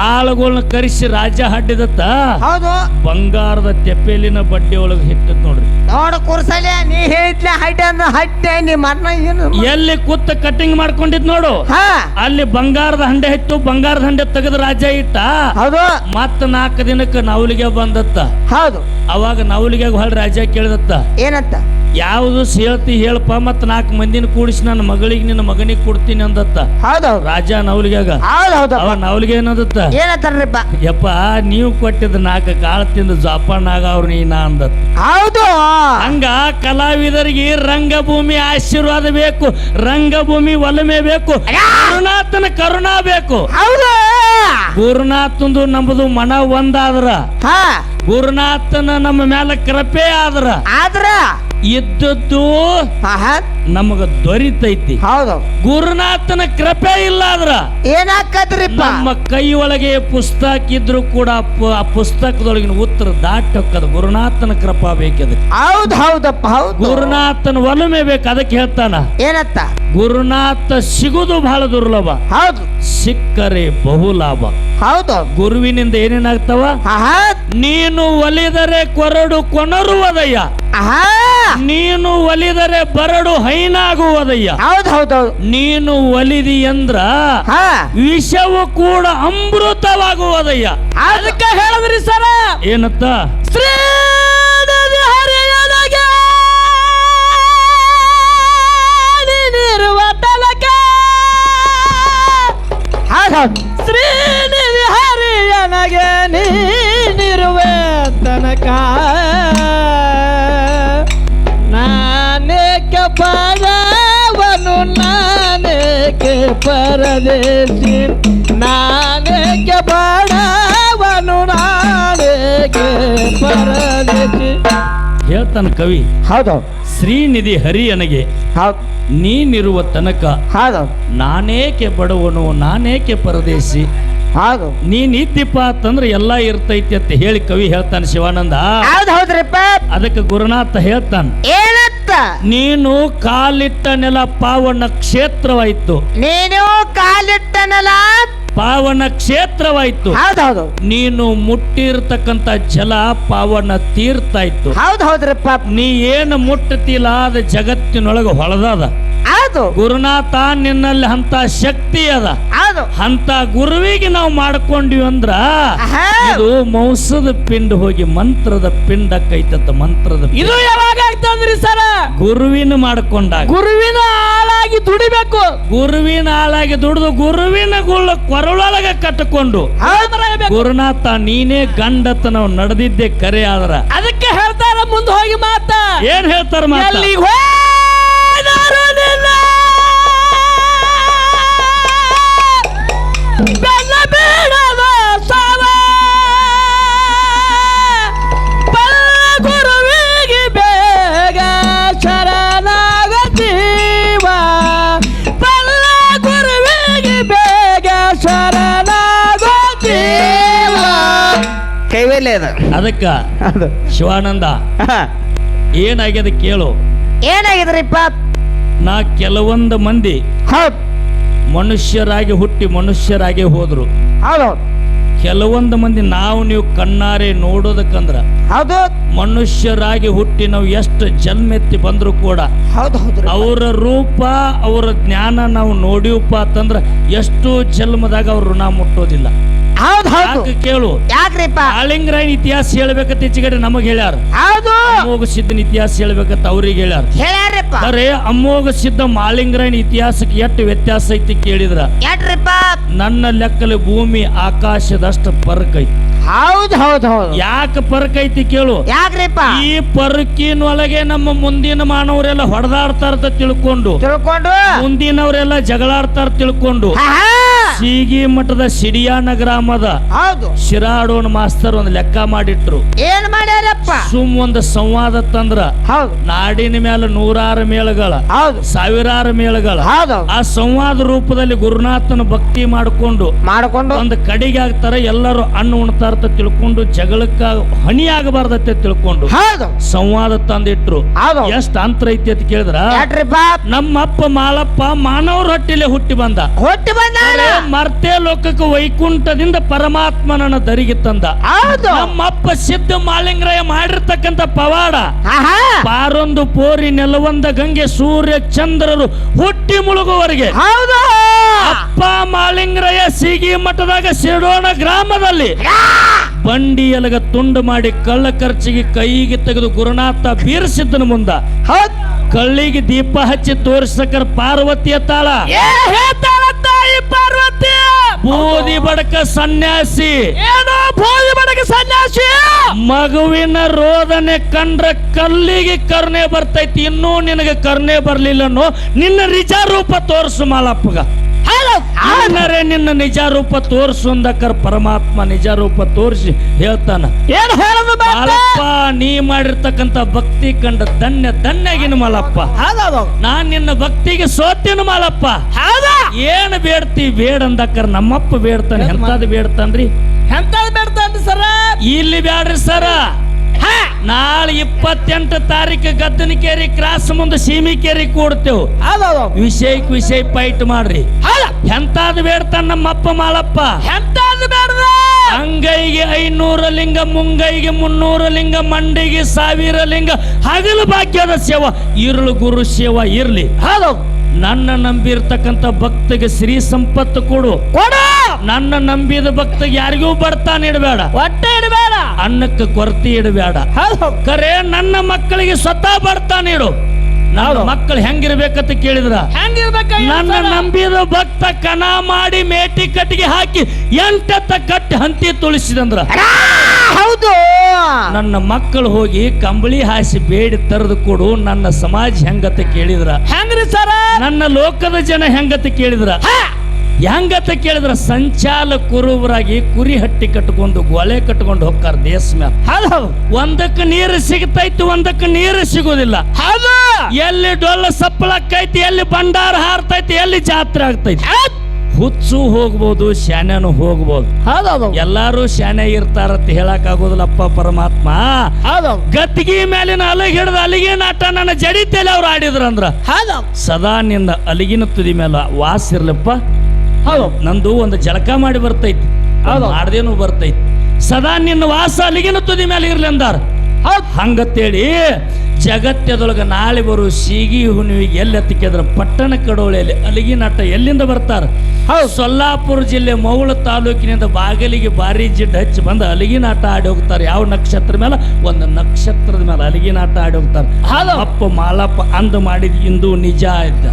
ಆಳುಗಳನ್ನ ಕರೆಸಿ ರಾಜ ಹಡ್ಡಿದತ್ತ. ಹೌದು. ಬಂಗಾರದ ತೆಪ್ಪೆಲಿನ ಬಡ್ಡಿ ಒಳಗೆ ಹಿಟ್ಟದ್ ನೋಡ್ರಿ. ನೋಡ ಕುರ್ಸಲೆ ನೀ ಹೇಳಿದ್ಲ ಹಡ್ಡೆ ಅಂದ ಹಡ್ಡೆ ನೀ ಮರ್ನ ಏನು ಎಲ್ಲಿ ಕೂತ್ ಕಟಿಂಗ್ ಮಾಡ್ಕೊಂಡಿದ್ ನೋಡು ಅಲ್ಲಿ ಬಂಗಾರದ ಹಂಡೆ ಹಿಟ್ಟು ಬಂಗಾರದ ಹಂಡೆ ತೆಗೆದು ರಾಜ ಇಟ್ಟ. ಹೌದು. ಮತ್ತ 4 ದಿನಕ್ಕೆ ನವಲಿಗೆ ಬಂದತ್ತ. ಹೌದು. ಅವಾಗ ನವಲಿಗೆ ಹೊಳ್ ರಾಜ ಕೇಳಿದತ್ತ, ಏನತ್ತ? ಯಾವುದು ಸೇಳ್ತಿ ಹೇಳಪ್ಪ, ಮತ್ 4 ಮಂದಿನ ಕೂಡಿಸಿ ನನ್ನ ಮಗಳಿಗೆ ನಿನ್ನ ಮಗನಿಗೆ ಕೊಡ್ತೀನಿ ಅಂದತ್ತ. ಹೌದೌದು. ರಾಜ ನವಲಿಗ್ಯಾಗ. ಹೌದೌದು. ಅವ ನವಲಿಗೆ ಏನಂದತ್ತ, ಏನತ್ತಾರಪ್ಪ? ಯಪ್ಪ ನೀವು ಕೊಟ್ಟಿದ್ದ 4 ಕಾಳು ತಿಂದು ಜಾಪಾನಾಗ ಅವ್ರ ನೀನ ಅಂದತ್. ಹೌದು. ಹಂಗ ಕಲಾವಿದರಿಗೆ ರಂಗಭೂಮಿ ಆಶೀರ್ವಾದ ಬೇಕು, ರಂಗಭೂಮಿ ಒಲಮೆ ಬೇಕು, ಗುರುನಾಥನ ಕರುಣಾ ಬೇಕು. ಹೌದು. ಗುರುನಾಥಂದು ನಮ್ಮದು ಮನ ಒಂದಾದ್ರ, ಗುರುನಾಥನ ನಮ್ಮ ಮ್ಯಾಲ ಕೃಪೆ ಆದ್ರ ಇದ್ದದ್ದು ನಮಗ ದೊರಿತೈತಿ. ಹೌದು. ಗುರುನಾಥನ ಕೃಪೆ ಇಲ್ಲ ಆದ್ರ ಏನಾಕತ್ರಿಪ್ಪ? ನಮ್ಮ ಕೈ ಒಳಗೆ ಪುಸ್ತಕ ಇದ್ರು ಕೂಡ ಆ ಪುಸ್ತಕದೊಳಗಿನ ಉತ್ತರ ದಾಟಿ ಹೋಕ್ಕದ. ಗುರುನಾಥನ ಕೃಪಾ ಬೇಕದ. ಹೌದು. ಹೌದಪ್ಪ. ಹೌದು. ಗುರುನಾಥನ ಒಲಮೆ ಬೇಕು. ಅದಕ್ಕೆ ಹೇಳ್ತಾನ, ಏನತ್ತ? ಗುರುನಾಥ ಸಿಗುದು ಬಹಳ ದುರ್ಲಭ, ಹೌದು. ಸಿಕ್ಕರೆ ಬಹುಲಾಭ. ಹೌದು. ಗುರುವಿನಿಂದ ಏನೇನಾಗ್ತಾವ? ನೀನು ಒಲಿದರೆ ಕೊರಡು ಕೊನರುವುದಯ್ಯ, ನೀನು ಒಲಿದರೆ ಬರಡು ಹೈನಾಗುವುದಯ್ಯ. ಹೌದೌದೌದು. ನೀನು ಒಲಿದಿ ಅಂದ್ರ ವಿಷವು ಕೂಡ ಅಮೃತವಾಗುವುದಯ್ಯ. ಅದಕ್ಕೆ ಹೇಳಿದ್ರಿ ಸರ ಏನತ್ತ? ಶ್ರೀ ಶ್ರೀನಿಧಿ ಹರಿಯನಗೆ ನೀನಿರುವೆ ತನಕ ನಾನೇಕೆ ಪರವನು ನಾನೇಕೆ ಪರದೇಶಿ ನಾನೇಕೆ ಬಡವನು ನಾನೇಕೆ ಪರದೇಶಿ ಹೇಳ್ತಾನ ಕವಿ. ಹೌದು. ಶ್ರೀನಿಧಿ ಹರಿಯನಗೆ ನೀನಿರುವ ತನಕ ನಾನೇಕೆ ಬಡವನು ನಾನೇಕೆ ಪರದೇಶಿ. ಹೌದು. ನೀನ್ ಇದ್ದಿಪ್ಪ ಅಂತಂದ್ರೆ ಎಲ್ಲಾ ಇರ್ತೈತಿ ಅಂತ ಹೇಳಿ ಕವಿ ಹೇಳ್ತಾನೆ ಶಿವಾನಂದ. ಹೌದ್ರಿಪ್ಪ. ಅದಕ್ಕೆ ಗುರುನಾಥ ಹೇಳ್ತಾನ, ಏನತ್ತ? ನೀನು ಕಾಲಿಟ್ಟ ನೆಲ ಪಾವನ ಕ್ಷೇತ್ರವಾಯ್ತು, ನೀನು ಕಾಲಿಟ್ಟ ನೆಲ ಪಾವನ ಕ್ಷೇತ್ರವಾಯ್ತು. ಹೌದೌದು. ನೀನು ಮುಟ್ಟಿರ್ತಕ್ಕಂತ ಜಲ ಪಾವನ ತೀರ್ಥ ಆಯ್ತು. ಹೌದ್ರಿಪ್ಪ. ನೀ ಏನು ಮುಟ್ಟತಿಲ್ಲ ಅದ ಜಗತ್ತಿನೊಳಗ ಹೊಳದದ. ಹೌದು. ಗುರುನಾಥ ನಿನ್ನಲ್ಲಿ ಅಂತ ಶಕ್ತಿ ಅದ. ಹೌದು. ಅಂತ ಗುರುವಿಗೆ ನಾವು ಮಾಡ್ಕೊಂಡಿವಿ ಅಂದ್ರ ಇದು ಮೌಸದ ಪಿಂಡ ಹೋಗಿ ಮಂತ್ರದ ಪಿಂಡ ಕೈತತ್ತ. ಮಂತ್ರದ ಇದು ಯಾವಾಗ ಆಗ್ತದ್ರಿ ಸರ? ಗುರುವಿನ ಮಾಡ್ಕೊಂಡಾಗ. ಗುರುವಿನ ಆಳಾಗಿ ದುಡಿಬೇಕು. ಗುರುವಿನ ಆಳಾಗಿ ದುಡಿದು ಗುರುವಿನ ಕೊರಳೊಳಗೆ ಕಟ್ಟಿಕೊಂಡು ಗುರುನಾಥ ನೀನೇ ಗಂಡತ ನಾವು ನಡೆದಿದ್ದೆ ಕರೆ ಆದ್ರ ಅದಕ್ಕೆ ಹೇಳ್ತಾರ ಮುಂದೆ ಹೋಗಿ ಮಾತ. ಏನ್ ಹೇಳ್ತಾರ ಮಾತ? ಗುರುವಿಗೆ ಬೇಡ ಇದು ಅದಕ್ಕ ಹೌದು ಶಿವಾನಂದ ಏನಾಗ್ಯದ ಕೇಳು. ಏನಾಗಿದ್ರಿಪ್ಪ? ನಾ ಕೆಲವೊಂದು ಮಂದಿ ಹೌದು ಮನುಷ್ಯರಾಗಿ ಹುಟ್ಟಿ ಮನುಷ್ಯರಾಗಿ ಹೋದ್ರು. ಹೌದು ಕೆಲವೊಂದು ಮಂದಿ ನಾವು ನೀವು ಕಣ್ಣಾರೆ ನೋಡೋದಕ್ಕಂದ್ರ ಹೌದು ಮನುಷ್ಯರಾಗಿ ಹುಟ್ಟಿ ನಾವು ಎಷ್ಟು ಜನ್ಮೆತ್ತಿ ಬಂದ್ರು ಕೂಡ ಹೌದು ಹೌದು ಅವರ ರೂಪ ಅವರ ಜ್ಞಾನ ನಾವು ನೋಡಿವಪ್ಪ ಅಂತಂದ್ರ ಎಷ್ಟು ಜನ್ಮದಾಗ ಅವ್ರ ಋಣ ಮುಟ್ಟೋದಿಲ್ಲ. ಹೌದು ಹೌದು ಯಾಕೆ ಕೇಳು. ಯಾಕ್ರಿಪ್ಪ? ಕಾಳಿಂಗರಾಯನ ಇತಿಹಾಸ ಹೇಳ್ಬೇಕಂತ ಹೆಚ್ಚಿಗಡೆ ನಮಗ್ ಹೇಳ್ಯಾರ. ಹೌದು ಅಮೋಘ ಸಿದ್ಧನ ಇತಿಹಾಸ ಹೇಳ್ಬೇಕಂತ ಅವ್ರಿಗೆ ಹೇಳ್ಯಾರ. ಹೇಳ್ಯಾರಪ್ಪ. ಅರೆ ಅಮೋಘ ಸಿದ್ಧ ಮಾಳಿಂಗರಾಯನ ಇತಿಹಾಸಕ್ಕೆ ಎಷ್ಟು ವ್ಯತ್ಯಾಸ ಐತಿ ಕೇಳಿದ್ರ ಯಾಕ್ರಿಪ್ಪ? ನನ್ನ ಲೆಕ್ಕಲ್ಲಿ ಭೂಮಿ ಆಕಾಶದಷ್ಟು ಪರಕ್ ಐತಿ. ಹೌದು ಹೌದು ಹೌದು. ಯಾಕೆ ಪರಕ್ ಐತಿ ಕೇಳು. ಯಾಕ್ರಿಪ್ಪ? ಈ ಪರಕಿನೊಳಗೆ ನಮ್ಮ ಮುಂದಿನ ಮಾನವರೆಲ್ಲ ಹೊಡೆದಾಡ್ತಾರ ತಿಳ್ಕೊಂಡು ತಿಳ್ಕೊಂಡು ಮುಂದಿನವರೆಲ್ಲ ಜಗಳಾಡ್ತಾರ ತಿಳ್ಕೊಂಡು ಆಹಾ! ಸೀಗಿ ಮಠದ ಸಿಡಿಯಾನ ಗ್ರಾಮದ ಹೌದು ಶಿರಾಡೋನ್ ಮಾಸ್ತರ್ ಒಂದು ಲೆಕ್ಕ ಮಾಡಿಟ್ರು. ಏನ್ ಮಾಡ್ಯಾರಪ್ಪ? ಸುಮ್ ಒಂದು ಸಂವಾದ ತಂದ್ರ ಹೌದು ನಾಡಿನ ಮೇಲೆ 100 ಮೇಳಗಳ ಹೌದು 1000 ಮೇಳಗಳ ಹೌದು ಆ ಸಂವಾದ ರೂಪದಲ್ಲಿ ಗುರುನಾಥನ ಭಕ್ತಿ ಮಾಡಿಕೊಂಡು ಮಾಡ್ಕೊಂಡು ಒಂದು ಕಡೆಗೆ ಆಗ್ತಾರ. ಎಲ್ಲರೂ ಅನ್ನ ಉಣ್ತಾರ ತಿಳ್ಕೊಂಡು ಜಗಳಕ್ಕ ಹನಿ ಆಗಬಾರ್ದತ್ತೆ ತಿಳ್ಕೊಂಡು ಹೌದು ಸಂವಾದ ತಂದಿಟ್ರು. ಹೌದು ಎಷ್ಟ್ ಅಂತರ ಐತಿ ಅಂತ ಕೇಳಿದ್ರ ಯಾಕ್ರಿಪ್ಪ? ನಮ್ಮ ಅಪ್ಪ ಮಾಳಪ್ಪ ಮಾನವರ ಹೊಟ್ಟಿಲೆ ಹುಟ್ಟಿ ಬಂದ. ಹುಟ್ಟಿ ಬಂದಾರ. ಮರ್ತೆ ಲೋಕಕ್ಕೆ ವೈಕುಂಠದಿಂದ ಪರಮಾತ್ಮನನ್ನ ದರಿಗೆ ತಂದ. ಹೌದು ನಮ್ಮಪ್ಪ ಸಿದ್ಧ ಮಾಲಿಂಗರಾಯ ಮಾಡಿರ್ತಕ್ಕಂಥ ಪವಾಡ ಆಹಾ! ಪಾರೊಂದು ಪೋರಿ ನೆಲವೊಂದ ಗಂಗೆ ಸೂರ್ಯ ಚಂದ್ರರು ಹುಟ್ಟಿ ಮುಳುಗುವವರೆಗೆ ಹೌದು ಅಪ್ಪ ಮಾಲಿಂಗರಾಯ ಸೀಗಿ ಮಠದಾಗ ಸಿಡೋಣ ಗ್ರಾಮದಲ್ಲಿ ಬಂಡಿ ಎಲಗ ತುಂಡು ಮಾಡಿ ಕಳ್ಳ ಖರ್ಚಿಗೆ ಕೈಗೆ ತೆಗೆದು ಗುರುನಾಥ ಬೀರಸಿದ್ದನ ಮುಂದ ಹೌದು ಕಳ್ಳಿಗೆ ದೀಪ ಹಚ್ಚಿ ತೋರಿಸಕರ ಪಾರ್ವತಿಯ ತಾಳ ತಾಯಿ ಪಾರ್ವತಿ ಬೂದಿ ಬಡಕ ಸನ್ಯಾಸಿ ಏನೋ ಬೋಧಿ ಬಡಕ ಸನ್ಯಾಸಿ ಮಗುವಿನ ರೋದನೆ ಕಂಡ್ರ ಕಲ್ಲಿಗೆ ಕರ್ಣೆ ಬರ್ತೈತಿ. ಇನ್ನೂ ನಿನಗೆ ಕರ್ಣೆ ಬರ್ಲಿಲ್ಲನೋ ನಿನ್ನ ನಿಜ ರೂಪ ತೋರಿಸು ಮಾಲಪ್ಪಗ. ಏನರೇ ನಿನ್ನ ನಿಜ ರೂಪ ತೋರಿಸು ಅಂದಕ್ಕರ್ ಪರಮಾತ್ಮ ನಿಜ ರೂಪ ತೋರಿಸಿ ಹೇಳ್ತಾನ. ಏನು ಹೇಳೋದು ಮಾಲಪ್ಪ ನೀ ಮಾಡಿರ್ತಕ್ಕಂಥ ಭಕ್ತಿ ಕಂಡ ಧನ್ಯ ಧನ್ಯಗಿನ ಮಾಲಪ್ಪ. ಹೌದು ನಾನ್ ನಿನ್ನ ಭಕ್ತಿಗೆ ಸೋತಿನ ಮಾಲಪ್ಪ. ಹೌದಾ? ಏನ್ ಬೇಡ್ತಿ ಬೇಡ ಅಂದಕ್ಕರ್ ನಮ್ಮಪ್ಪ ಬೇಡ್ತಾನೆ. ಎಂತದ್ ಬೇಡ್ತಾನ್ರಿ? ಎಂತದ್ ಬೇಡ್ತಾನ್ರಿ ಸರ? ಇಲ್ಲಿ ಬ್ಯಾಡ್ರಿ ಸರ. ನಾಳೆ 28 ತಾರೀಕು ಗದ್ದನಕೇರಿ ಕ್ರಾಸ್ ಮುಂದೆ ಸೀಮಿಕೇರಿ ಕೂಡ್ತೇವ್. ಹೌದು ವಿಷಯಕ್ ವಿಷಯ ಫೈಟ್ ಮಾಡ್ರಿ. ಎಂತಾದ್ ಬೇಡ್ತಾನ ನಮ್ಮಪ್ಪ ಮಾಲಪ್ಪ. ಎಂತದ್ ಬೇಡ್ದ? ಅಂಗೈಗೆ 500 ಲಿಂಗ, ಮುಂಗೈಗೆ 300 ಲಿಂಗ, ಮಂಡಿಗೆ 1000 ಲಿಂಗ, ಹಗಲು ಭಾಗ್ಯದ ಸೇವಾ, ಇರುಳು ಗುರು ಸೇವಾ ಇರ್ಲಿ. ಹೌದು ನನ್ನ ನಂಬಿರ್ತಕ್ಕಂಥ ಭಕ್ತಿಗೆ ಶ್ರೀ ಸಂಪತ್ತು ಕೊಡು. ನನ್ನ ನಂಬಿದ ಭಕ್ತಿಗೆ ಯಾರಿಗೂ ಬರ್ತಾನೆ ಇಡಬೇಡ, ಹೊಟ್ಟೆ ಇಡಬೇಡ, ಅನ್ನಕ್ಕೆ ಕೊರತೆ ಇಡಬೇಡ. ಕರೆ ನನ್ನ ಮಕ್ಕಳಿಗೆ ಸ್ವತಃ ಬರ್ತಾನೆ ಇಡು. ನಾವು ಮಕ್ಕಳು ಹೆಂಗಿರ್ಬೇಕಂತ ಕೇಳಿದ್ರ ನನ್ನ ನಂಬಿದ ಭಕ್ತ ಕನ ಮಾಡಿ ಮೇಟಿ ಕಟ್ಟಿಗೆ ಹಾಕಿ 8 ಕಟ್ಟಿ ಹಂತಿ ತುಳಿಸಿದಂದ್ರ ಹೌದು ನನ್ನ ಮಕ್ಕಳು ಹೋಗಿ ಕಂಬಳಿ ಹಾಸಿ ಬೇಡಿ ತರದು ಕೊಡು. ನನ್ನ ಸಮಾಜ ಹೆಂಗತ ಕೇಳಿದ್ರ ಹೆಂಗ್ರಿ ಸರ? ನನ್ನ ಲೋಕದ ಜನ ಹೆಂಗತ ಕೇಳಿದ್ರ ಹೆಂಗತ ಕೇಳಿದ್ರ ಸಂಚಾಲ ಕುರುಬರಾಗಿ ಕುರಿ ಹಟ್ಟಿ ಕಟ್ಕೊಂಡು ಗೊಳೆ ಕಟ್ಕೊಂಡು ಹೋಗ್ತಾರ ದೇಶ ಮೇಲೆ. ಒಂದಕ್ಕೆ ನೀರು ಸಿಗ್ತೈತಿ, ಒಂದಕ್ಕೆ ನೀರು ಸಿಗೋದಿಲ್ಲ. ಎಲ್ಲಿ ಡೊಳ್ಳ ಸಪ್ಪಳಕ್ಕೈತಿ, ಎಲ್ಲಿ ಭಂಡಾರ ಹಾರ್ತೈತಿ, ಎಲ್ಲಿ ಜಾತ್ರೆ ಆಗ್ತೈತಿ. ಹುಚ್ಚು ಹೋಗ್ಬೋದು, ಶಾನ್ಯನು ಹೋಗ್ಬೋದು. ಎಲ್ಲಾರು ಶಾನ್ಯ ಇರ್ತಾರಂತ ಹೇಳಕ್ ಆಗೋದಿಲ್ಲಪ್ಪ ಪರಮಾತ್ಮ. ಗತ್ತಿಗೆ ಮೇಲಿನ ಅಲಗಿ ಹಿಡಿದ ಅಲಿಗೆ ನಾಟ ನನ್ನ ಜಡಿತೇಲಿ ಅವ್ರು ಆಡಿದ್ರಂದ್ರ ಸದಾ ನಿನ್ನ ಅಲಿಗಿನ ತುದಿ ಮೇಲೆ ವಾಸ ಇರ್ಲಪ್ಪ. ನಂದು ಒಂದು ಜಳಕ ಮಾಡಿ ಬರ್ತೈತಿ, ಮಾಡ್ದೇನು ಬರ್ತೈತಿ. ಸದಾ ನಿನ್ನ ವಾಸ ಅಲಿಗಿನ ತುದಿ ಮೇಲೆ ಇರ್ಲಿ ಅಂದಾರ. ಹಂಗತ್ತೇಳಿ ಜಗತ್ತದೊಳಗ ನಾಳೆ ಬರು ಸೀಗಿ ಹುಣ್ಣಿಗೆ ಎಲ್ಲಿ ಹತ್ತಿಕ್ಕಿದ್ರ ಪಟ್ಟಣ ಕಡೋಳೆಯಲ್ಲಿ ಅಲಿಗಿ ನಾಟ ಎಲ್ಲಿಂದ ಬರ್ತಾರ? ಸೊಲ್ಲಾಪುರ ಜಿಲ್ಲೆ ಮೌಳ ತಾಲೂಕಿನಿಂದ ಬಾಗಲಿಗೆ ಬಾರಿ ಜಿಡ್ ಹಚ್ಚಿ ಬಂದ ಅಲಿಗಿ ನಾಟ ಆಡಿ ಹೋಗ್ತಾರೆ. ಯಾವ ನಕ್ಷತ್ರ ಮೇಲೆ? ಒಂದು ನಕ್ಷತ್ರದ ಮೇಲೆ ಅಲಿಗಿ ನಾಟ ಆಡಿ ಹೋಗ್ತಾರೆ. ಅಪ್ಪ ಮಾಲಪ್ಪ ಅಂದ ಮಾಡಿದ್ ಇಂದು ನಿಜ ಇದ್ದ.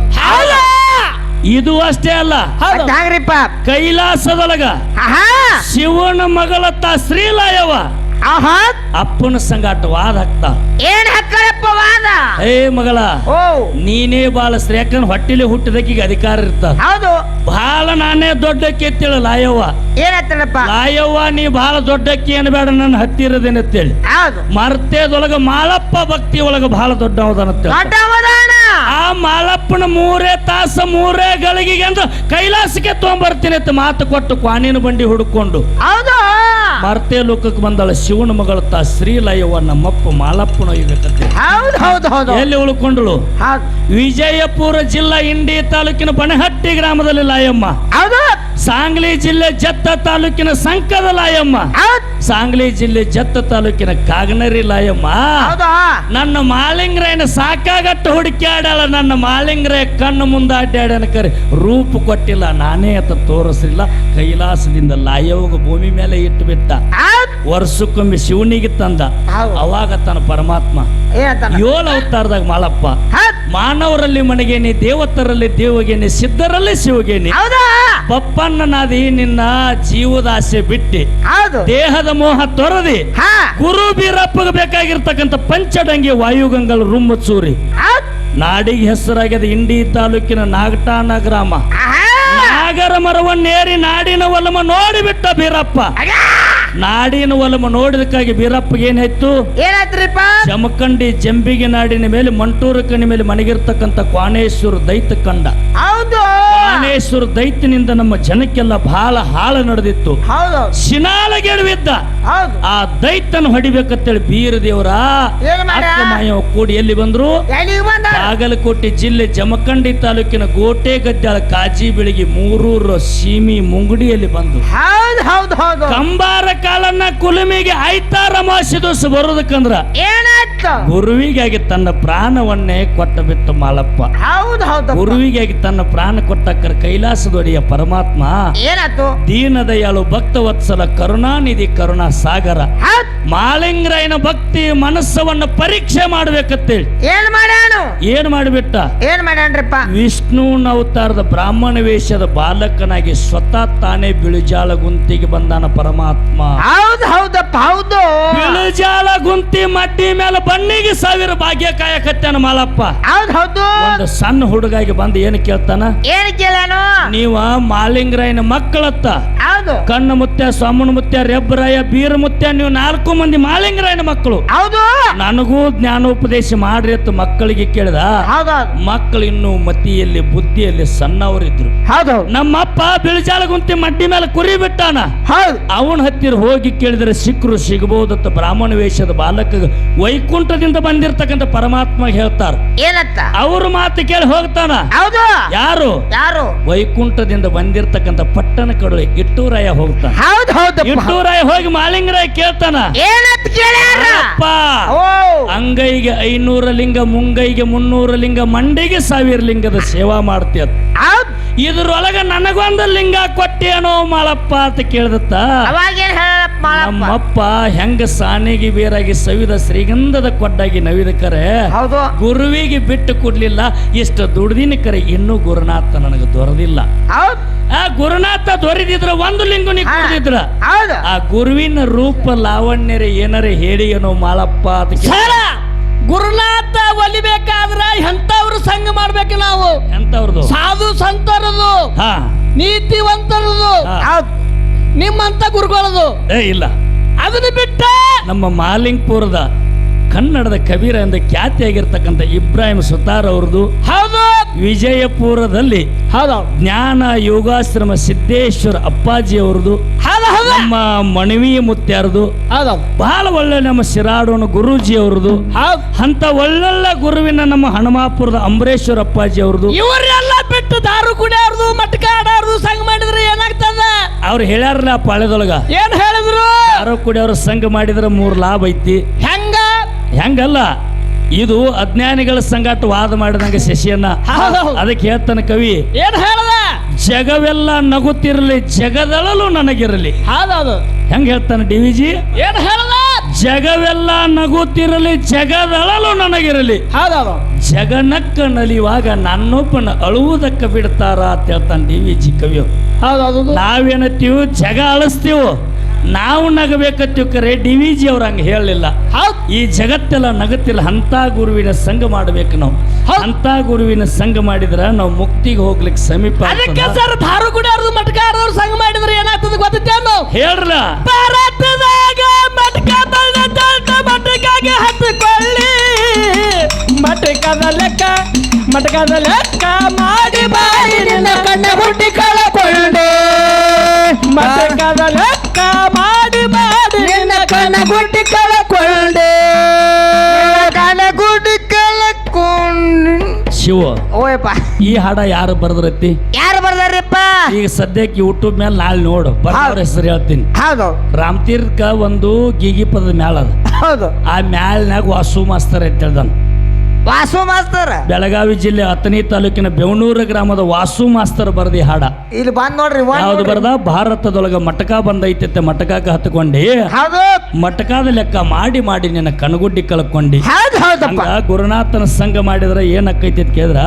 ಇದು ಅಷ್ಟೇ ಅಲ್ಲ, ಕೈಲಾಸದೊಳಗ ಶಿವನ ಮಗಳತ್ತ ಶ್ರೀಲಾಯವ ಅಪ್ಪನ ಸಂಗಾಟ ವಾದ ಹಾಕ್ತಾ. ಏನ್ ಹಾಕ್ತಾರಪ್ಪ ವಾದ? ಏ ಮಗಳ, ನೀನೇ ಬಾಳ ಶ್ರೇಕನ್ ಹೊಟ್ಟಿಲಿ ಹುಟ್ಟಿದಕ್ಕಿಗೆ ಅಧಿಕಾರ ಇರ್ತಾರ. ಹೌದು ಬಹಳ ನಾನೇ ದೊಡ್ಡಕ್ಕಿ ಎತ್ತೇಳ ಲಾಯವ್ವ. ಏನತ್ತಪ್ಪ? ಲಾಯವ್ವ ನೀ ಬಹಳ ದೊಡ್ಡಕ್ಕಿ ಏನ್ಬೇಡ, ನನ್ನ ಹತ್ತಿರದೇನತ್ತೇಳಿ. ಮರ್ತೇದೊಳಗ ಮಾಳಪ್ಪ ಭಕ್ತಿ ಒಳಗ ಬಹಳ ದೊಡ್ಡವದನತ್ತೇಳಿ. ಆ ಮಾಳಪ್ಪನ 3 ತಾಸು 3 ಗಳಿಗೆಗೆ ಅಂದ್ರ ಕೈಲಾಸಕ್ಕೆ ತಗೊಂಡ್ಬರ್ತೀನಿ ಅಂತ ಮಾತು ಕೊಟ್ಟು ಕ್ವಾನಿನ ಬಂಡಿ ಹುಡುಕೊಂಡು ಹೌದು ಮರ್ತೆ ಲೋಕಕ್ಕೆ ಬಂದಳ ಶಿವನ ಮಗಳ ತಾ ಶ್ರೀಲಯವ ನಮ್ಮಪ್ಪ ಮಾಲಪ್ಪನ ಒಯ್ಬೇಕಂತೆ. ಎಲ್ಲಿ ಉಳ್ಕೊಂಡಳು? ವಿಜಯಪುರ ಜಿಲ್ಲಾ ಇಂಡಿ ತಾಲೂಕಿನ ಬನಹಟ್ಟಿ ಗ್ರಾಮದಲ್ಲಿ ಲಾಯಮ್ಮ. ಸಾಂಗ್ಲಿ ಜಿಲ್ಲೆ ಜತ್ತ ತಾಲೂಕಿನ ಸಂಕದ ಲಾಯಮ್ಮ. ಸಾಂಗ್ಲಿ ಜಿಲ್ಲೆ ಜತ್ತ ತಾಲೂಕಿನ ಕಾಗನರಿ ಲಾಯಮ್ಮ. ನನ್ನ ಮಾಲಿಂಗ್ರಾಯನ ಸಾಕಾಗಟ್ಟು ಹುಡುಕ್ಯಾಡಲ್ಲ. ನನ್ನ ಮಾಲಿಂಗ್ರಾಯ ಕಣ್ಣು ಮುಂದೆ ಅಡ್ಡಾಡ್ಯಾನ ಕರೆ ರೂಪ ಕೊಟ್ಟಿಲ್ಲ, ನಾನೇ ಅಂತ ತೋರಿಸಲಿಲ್ಲ. ಕೈಲಾಸದಿಂದ ಲಾಯವಾಗ ಭೂಮಿ ಮೇಲೆ ಇಟ್ಟು ಬಿಟ್ಟ. ವರ್ಷಕ್ಕೊಮ್ಮೆ ಶಿವನಿಗೆ ತಂದ. ಅವಾಗ ತನ್ನ ಪರಮಾತ್ಮ 7 ಅವತಾರದಾಗ ಮಾಲಪ್ಪ ಮಾನವರಲ್ಲಿ ಮನೆಗೇನಿ, ದೇವತರಲ್ಲಿ ದೇವಗೇನಿ, ಸಿದ್ಧರಲ್ಲಿ ಶಿವಗೇನಿ. ಪಪ್ಪನ್ನ ನಾದಿ ನಿನ್ನ ಜೀವದ ಆಸೆ ಬಿಟ್ಟಿ, ದೇಹದ ಮೋಹ ತೊರದಿ, ಗುರು ಬೀರಪ್ಪಗೆ ಬೇಕಾಗಿರ್ತಕ್ಕಂಥ ಪಂಚಡಂಗಿ ವಾಯುಗಂಗಲ್ ರುಮ್ಮಚೂರಿ ನಾಡಿಗೆ ಹೆಸರಾಗ್ಯದ ಇಂಡಿ ತಾಲೂಕಿನ ನಾಗಟಾನ ಗ್ರಾಮ. ನಾಗರ ಮರವನ್ನೇರಿ ನಾಡಿನ ಒಲಮ ನೋಡಿಬಿಟ್ಟ ಬೀರಪ್ಪ. ನಾಡಿನ ಒಲಮ ನೋಡಿದಕ್ಕಾಗಿ ಬೀರಪ್ಪಗೆ ಏನಾಯ್ತು? ಜಮಖಂಡಿ ಜಂಬಿಗೆ ನಾಡಿನ ಮೇಲೆ ಮಂಟೂರು ಕಣಿ ಮೇಲೆ ಮನೆಗಿರ್ತಕ್ಕಂಥ ಕ್ವಾಣೇಶ್ವರ ದೈತ ಕಂಡ. ಕ್ವಾಣೇಶ್ವರ ದೈತ್ಯನಿಂದ ನಮ್ಮ ಜನಕ್ಕೆಲ್ಲ ಬಹಳ ಹಾಳು ನಡೆದಿತ್ತು. ಶಿನಾಲಗೆಡವಿದ್ದ ಆ ದೈತನ ಹೊಡಿಬೇಕಂತೇಳಿ ಬೀರ ದೇವರ ಮಾಯವ ಕೂಡಿ ಎಲ್ಲಿ ಬಂದ್ರು? ಬಾಗಲಕೋಟೆ ಜಿಲ್ಲೆ ಜಮಖಂಡಿ ತಾಲೂಕಿನ ಗೋಟೆ ಗದ್ದಾಳ ಕಾಜಿ ಬೆಳಿಗ್ಗೆ ಮೂರೂರು ಸೀಮಿ ಮುಂಗುಡಿಯಲ್ಲಿ ಬಂದು ಕಂಬಾರ ಕಾಲನ್ನ ಕುಲುಮಿಗೆ ಐತಾರ ಅಮಾವಾಸ್ಯೆ ದಿವಸ ಬರೋದಕ್ಕಂದ್ರ ಗುರುವಿಗಾಗಿ ತನ್ನ ಪ್ರಾಣವನ್ನೇ ಕೊಟ್ಟ ಬಿಟ್ಟು ಮಾಲಪ್ಪ. ಗುರುವಿಗಾಗಿ ತನ್ನ ಪ್ರಾಣ ಕೊಟ್ಟಕ್ಕರ ಕೈಲಾಸದೊಡೆಯ ಪರಮಾತ್ಮ ದೀನದಯಾಳು ಭಕ್ತವತ್ಸಲ ಕರುಣಾನಿಧಿ ಕರುಣಾ ಸಾಗರ ಮಾಲಿಂಗರಾಯನ ಭಕ್ತಿ ಮನಸ್ಸವನ್ನ ಪರೀಕ್ಷೆ ಮಾಡ್ಬೇಕಂತೇಳಿ ಏನ್ ಮಾಡಿಬಿಟ್ಟ? ವಿಷ್ಣುನ ಅವತಾರದ ಬ್ರಾಹ್ಮಣ ವೇಷದ ಬಾಲಕನಾಗಿ ಸ್ವತಃ ತಾನೇ ಬಿಳಿಜಾಳ ಗುಂತಿಗೆ ಬಂದಾನ ಪರಮಾತ್ಮ. ಬಿಳಿಜಾಳ ಗುಂತಿ ಮಡ್ಡಿ ಮೇಲೆ ಬಣ್ಣಿಗೆ 1000 ಭಾಗ್ಯ ಕಾಯಕತ್ತಾನ ಮಾಲಪ್ಪ. ಒಂದು ಸಣ್ಣ ಹುಡುಗಾಗಿ ಬಂದು ಏನ್ ಕೇಳ್ತಾನ? ನೀವ ಮಾಲಿಂಗರಾಯನ ಮಕ್ಕಳತ್ತ ಕಣ್ಣ ಮುತ್ಯ, ಸೋಮನ ಮುತ್ಯ, ರೆಬ್ಬರಾಯ, ಬೀರ ಮುತ್ಯ, ನೀವು 4 ಮಂದಿ ಮಾಲಿಂಗರಾಯನ ಮಕ್ಕಳು. ನನಗೂ ಜ್ಞಾನೋಪದೇಶ ಮಾಡ್ರಿ ಅಂತ ಮಕ್ಕಳಿಗೆ ಕೇಳಿದ. ಮಕ್ಕಳು ಇನ್ನು ಮತಿಯಲ್ಲಿ ಬುದ್ಧಿಯಲ್ಲಿ ಸಣ್ಣವರಿದ್ರು. ನಮ್ಮಪ್ಪ ಬಿಳಿಜಾಳ ಗುಂತಿ ಮಡ್ಡಿ ಮೇಲೆ ಕುರಿ ಬಿಟ್ಟಾನ. ಅವನ ಹತ್ತಿರ ಹೋಗಿ ಕೇಳಿದ್ರೆ ಸಿಕ್ಕರು ಸಿಗಬಹುದತ್ತ ಬ್ರಾಹ್ಮಣ ವೇಷದ ಬಾಲಕ ವೈಕುಂಠದಿಂದ ಬಂದಿರ್ತಕ್ಕಂಥ ಪರಮಾತ್ಮ ಹೇಳ್ತಾರ. ಅವ್ರ ಮಾತು ಕೇಳಿ ಹೋಗ್ತಾನ. ಯಾರು? ವೈಕುಂಠದಿಂದ ಬಂದಿರ್ತಕ್ಕಂಥ ಪಟ್ಟಣ ಕಡಲೆ ಇಟ್ಟೂರಾಯ ಹೋಗ್ತಾನ. ಇಟ್ಟೂರಾಯ ಹೋಗಿ ಮಾಲಿಂಗರಾಯ ಕೇಳ್ತಾನ. ಅಂಗೈಗೆ 500 ಲಿಂಗ, ಮುಂಗೈಗೆ 300 ಲಿಂಗ, ಮಂಡಿಗೆ 1000 ಲಿಂಗದ ಸೇವಾ ಮಾಡ್ತೀಯ. ಇದ್ರೊಳಗ ನನಗೊಂದು ಲಿಂಗ ಕೊಟ್ಟೇನೋ ಮಾಲಪ್ಪ ಅಂತ ಕೇಳ್ದತ್ತ. ನಮ್ಮಪ್ಪ ಹೆಂಗ ಸಾನಿಗೆ ಬೇರಾಗಿ ಸವಿದ ಶ್ರೀಗಂಧದ ಕೊಡ್ಡಾಗಿ ನವಿದ ಕರೆ ಗುರುವಿಗೆ ಬಿಟ್ಟು ಕೊಡ್ಲಿಲ್ಲ. ಇಷ್ಟು ದುಡ್ದಿನ ಕರೆ ಇನ್ನೂ ಗುರುನಾಥ ನನಗೆ ದೊರೆದಿಲ್ಲ. ಆ ಗುರುನಾಥ ದೊರೆದಿದ್ರ ಒಂದು ಲಿಂಗುನಿ ಕೊಡ್ದಿದ್ರ ಆ ಗುರುವಿನ ರೂಪ ಲಾವಣ್ಯರೇ ಏನಾರೇ ಹೇಳಿ ಏನೋ ಮಾಲಪ್ಪ ಅದಕ್ಕೆ ಗುರುನಾಥ ಒಲಿಬೇಕಾದ್ರ ಎಂತವ್ರು ಸಂಘ ಮಾಡ್ಬೇಕು ನಾವು. ಎಂತವ್ರದು? ಸಾಧು ಸಂತರದು, ನೀತಿವಂತರದು, ನಿಮ್ಮಂತ ಗುರುಗಳದು ಇಲ್ಲ. ಅದನ್ನ ಬಿಟ್ಟ ನಮ್ಮ ಮಾಲಿಂಗ್ಪುರದ ಕನ್ನಡದ ಕಬೀರ ಎಂದ ಖ್ಯಾತಿಯಾಗಿರ್ತಕ್ಕಂಥ ಇಬ್ರಾಹಿಂ ಸುತಾರ್ ಅವ್ರದ್ದು, ವಿಜಯಪುರದಲ್ಲಿ ಜ್ಞಾನ ಯೋಗಾಶ್ರಮ ಸಿದ್ದೇಶ್ವರ ಅಪ್ಪಾಜಿ ಅವ್ರದ್ದು, ನಮ್ಮ ಮಣವಿ ಮುತ್ಯಾರದು, ಬಹಳ ಒಳ್ಳೆ ನಮ್ಮ ಶಿರಾಡೋನ ಗುರೂಜಿ ಅವ್ರದ್ದು, ಅಂತ ಒಳ್ಳೊಳ್ಳೆ ಗುರುವಿನ ನಮ್ಮ ಹನುಮಾಪುರದ ಅಂಬರೇಶ್ವರ ಅಪ್ಪಾಜಿ ಅವ್ರದ್ದು. ಇವರೆಲ್ಲ ಬಿಟ್ಟು ದಾರು ಕುಡಿಯೋರ್ದು ಮಟ್ಕ ಆಡೋರ್ದು ಸಂಘ ಮಾಡಿದ್ರೆ ಏನಾಗ್ತದ? ಅವ್ರು ಹೇಳ್ಯಾರಲ್ಲ ಪಾಳ್ಯದೊಳಗ. ಏನ್ ಹೇಳಿದ್ರು? ದಾರು ಕುಡಿಯೋರು ಸಂಘ ಮಾಡಿದ್ರೆ 3 ಲಾಭ ಐತಿ. ಹೆಂಗಲ್ಲ, ಇದು ಅಜ್ಞಾನಿಗಳ ಸಂಗಾಟ ವಾದ ಮಾಡಿದಂಗ ಶಶಿಯನ್ನ. ಅದಕ್ಕೆ ಹೇಳ್ತಾನ ಕವಿ, ಏನ್ ಹೇಳದ? ಜಗವೆಲ್ಲ ನಗುತ್ತಿರಲಿ, ಜಗದಳಲು ನನಗಿರಲಿ. ಹೆಂಗ ಹೇಳ್ತಾನ ಡಿವಿಜಿ? ಏನ್ ಹೇಳದ? ಜಗವೆಲ್ಲ ನಗುತ್ತಿರಲಿ, ಜಗದಳಲು ನನಗಿರಲಿ. ಜಗನಕ್ಕ ನಲಿಯುವಾಗ ನನ್ನೊಬ್ಬನ ಅಳುವುದಕ್ಕ ಬಿಡ್ತಾರ ಅಂತ ಹೇಳ್ತಾನ ಡಿವಿಜಿ ಕವಿ. ನಾವೇನತ್ತೀವಿ? ಜಗ ಅಳಿಸ್ತೀವಿ, ನಾವು ನಗಬೇಕತ್ತೀವಿ. ಕರೆ ಡಿವಿಜಿ ಅವ್ರ ಹಂಗ ಹೇಳಲಿಲ್ಲ. ಈ ಜಗತ್ತೆಲ್ಲ ನಗತ್ತಿಲ್ಲ, ಅಂತ ಗುರುವಿನ ಸಂಘ ಮಾಡ್ಬೇಕು ನಾವು. ಅಂತ ಗುರುವಿನ ಸಂಘ ಮಾಡಿದ್ರ ನಾವು ಮುಕ್ತಿಗೆ ಹೋಗ್ಲಿಕ್ಕೆ ಸಮೀಪ. ಅದಕ್ಕೆ ಸರ್ ದಾರು ಕುಡಿಯೋರ್ದು ಮಟ್ಕ ಆಡೋರು ಸಂಘ ಮಾಡಿದ್ರೆ ಏನಾಗ್ತದ ಗೊತ್ತೇನು? ಹೇಳ್ರಲ್ಲ. ಭಾರತದಾಗ ಮಟ್ಕ ಮಟಕಾಗೆ ಹತ್ತಿಕೊಳ್ಳಿ, ಮಟಕದ ಲೆಕ್ಕ ಮಾಡಿ ಬಾಯಿನ ಕಣ್ಣ ಹುಟ್ಟಿ ಕಳಕೊಳ್ಳಿ, ಮಟಕದ ಲೆಕ್ಕ ಮಾಡಿ ಬಾಯಿ ಶಿವ ಓಯಪ್ಪ ಈ ಹಾಡ ಯಾರು ಬರ್ದ್ರೈತಿ ಯಾರು ಬರ್ದಾರಿಪ್ಪ ಈಗ ಸದ್ಯಕ್ಕೆ ಯೂಟ್ಯೂಬ್ ಮೇಲೆ ನಾಳೆ ನೋಡು ಬರ್ದವ್ರ ಹೆಸರು ಹೇಳ್ತೀನಿ. ಹೌದು ರಾಮತೀರ್ಥ ಒಂದು ಗೀಗಿ ಪದದ ಮ್ಯಾಲ ಅದ. ಹೌದು ಆ ಮ್ಯಾಲಿನಾಗ ವಾಸು ಮಾಸ್ತರ್ ಅಂತ ಹೇಳ್ದಾನ. ವಾಸು ಮಾಸ್ತರ್ ಬೆಳಗಾವಿ ಜಿಲ್ಲೆ ಅಥಣಿ ತಾಲೂಕಿನ ಬೆವನೂರು ಗ್ರಾಮದ ವಾಸು ಮಾಸ್ತರ್ ಬರ್ದಿ ಹಾಡ. ಇಲ್ಲಿ ಬಂದ್ ನೋಡ್ರಿ ಯಾವ್ದು ಬರ್ದ? ಭಾರತದೊಳಗ ಮಟಕ ಬಂದೈತೆ, ಮಟಕಾಕ ಹತ್ಕೊಂಡಿ, ಹೌದು ಮಟಕಾದ ಲೆಕ್ಕ ಮಾಡಿ ಮಾಡಿ ನಿನ್ನ ಕಣಗುಡ್ಡಿ ಕಳ್ಕೊಂಡಿ. ಹೌದು ಹೌದಪ್ಪ. ಹಂಗ ಗುರುನಾಥನ ಸಂಘ ಮಾಡಿದ್ರ ಏನಕ್ಕೈತಿ ಅಂತ ಕೇಳಿದ್ರ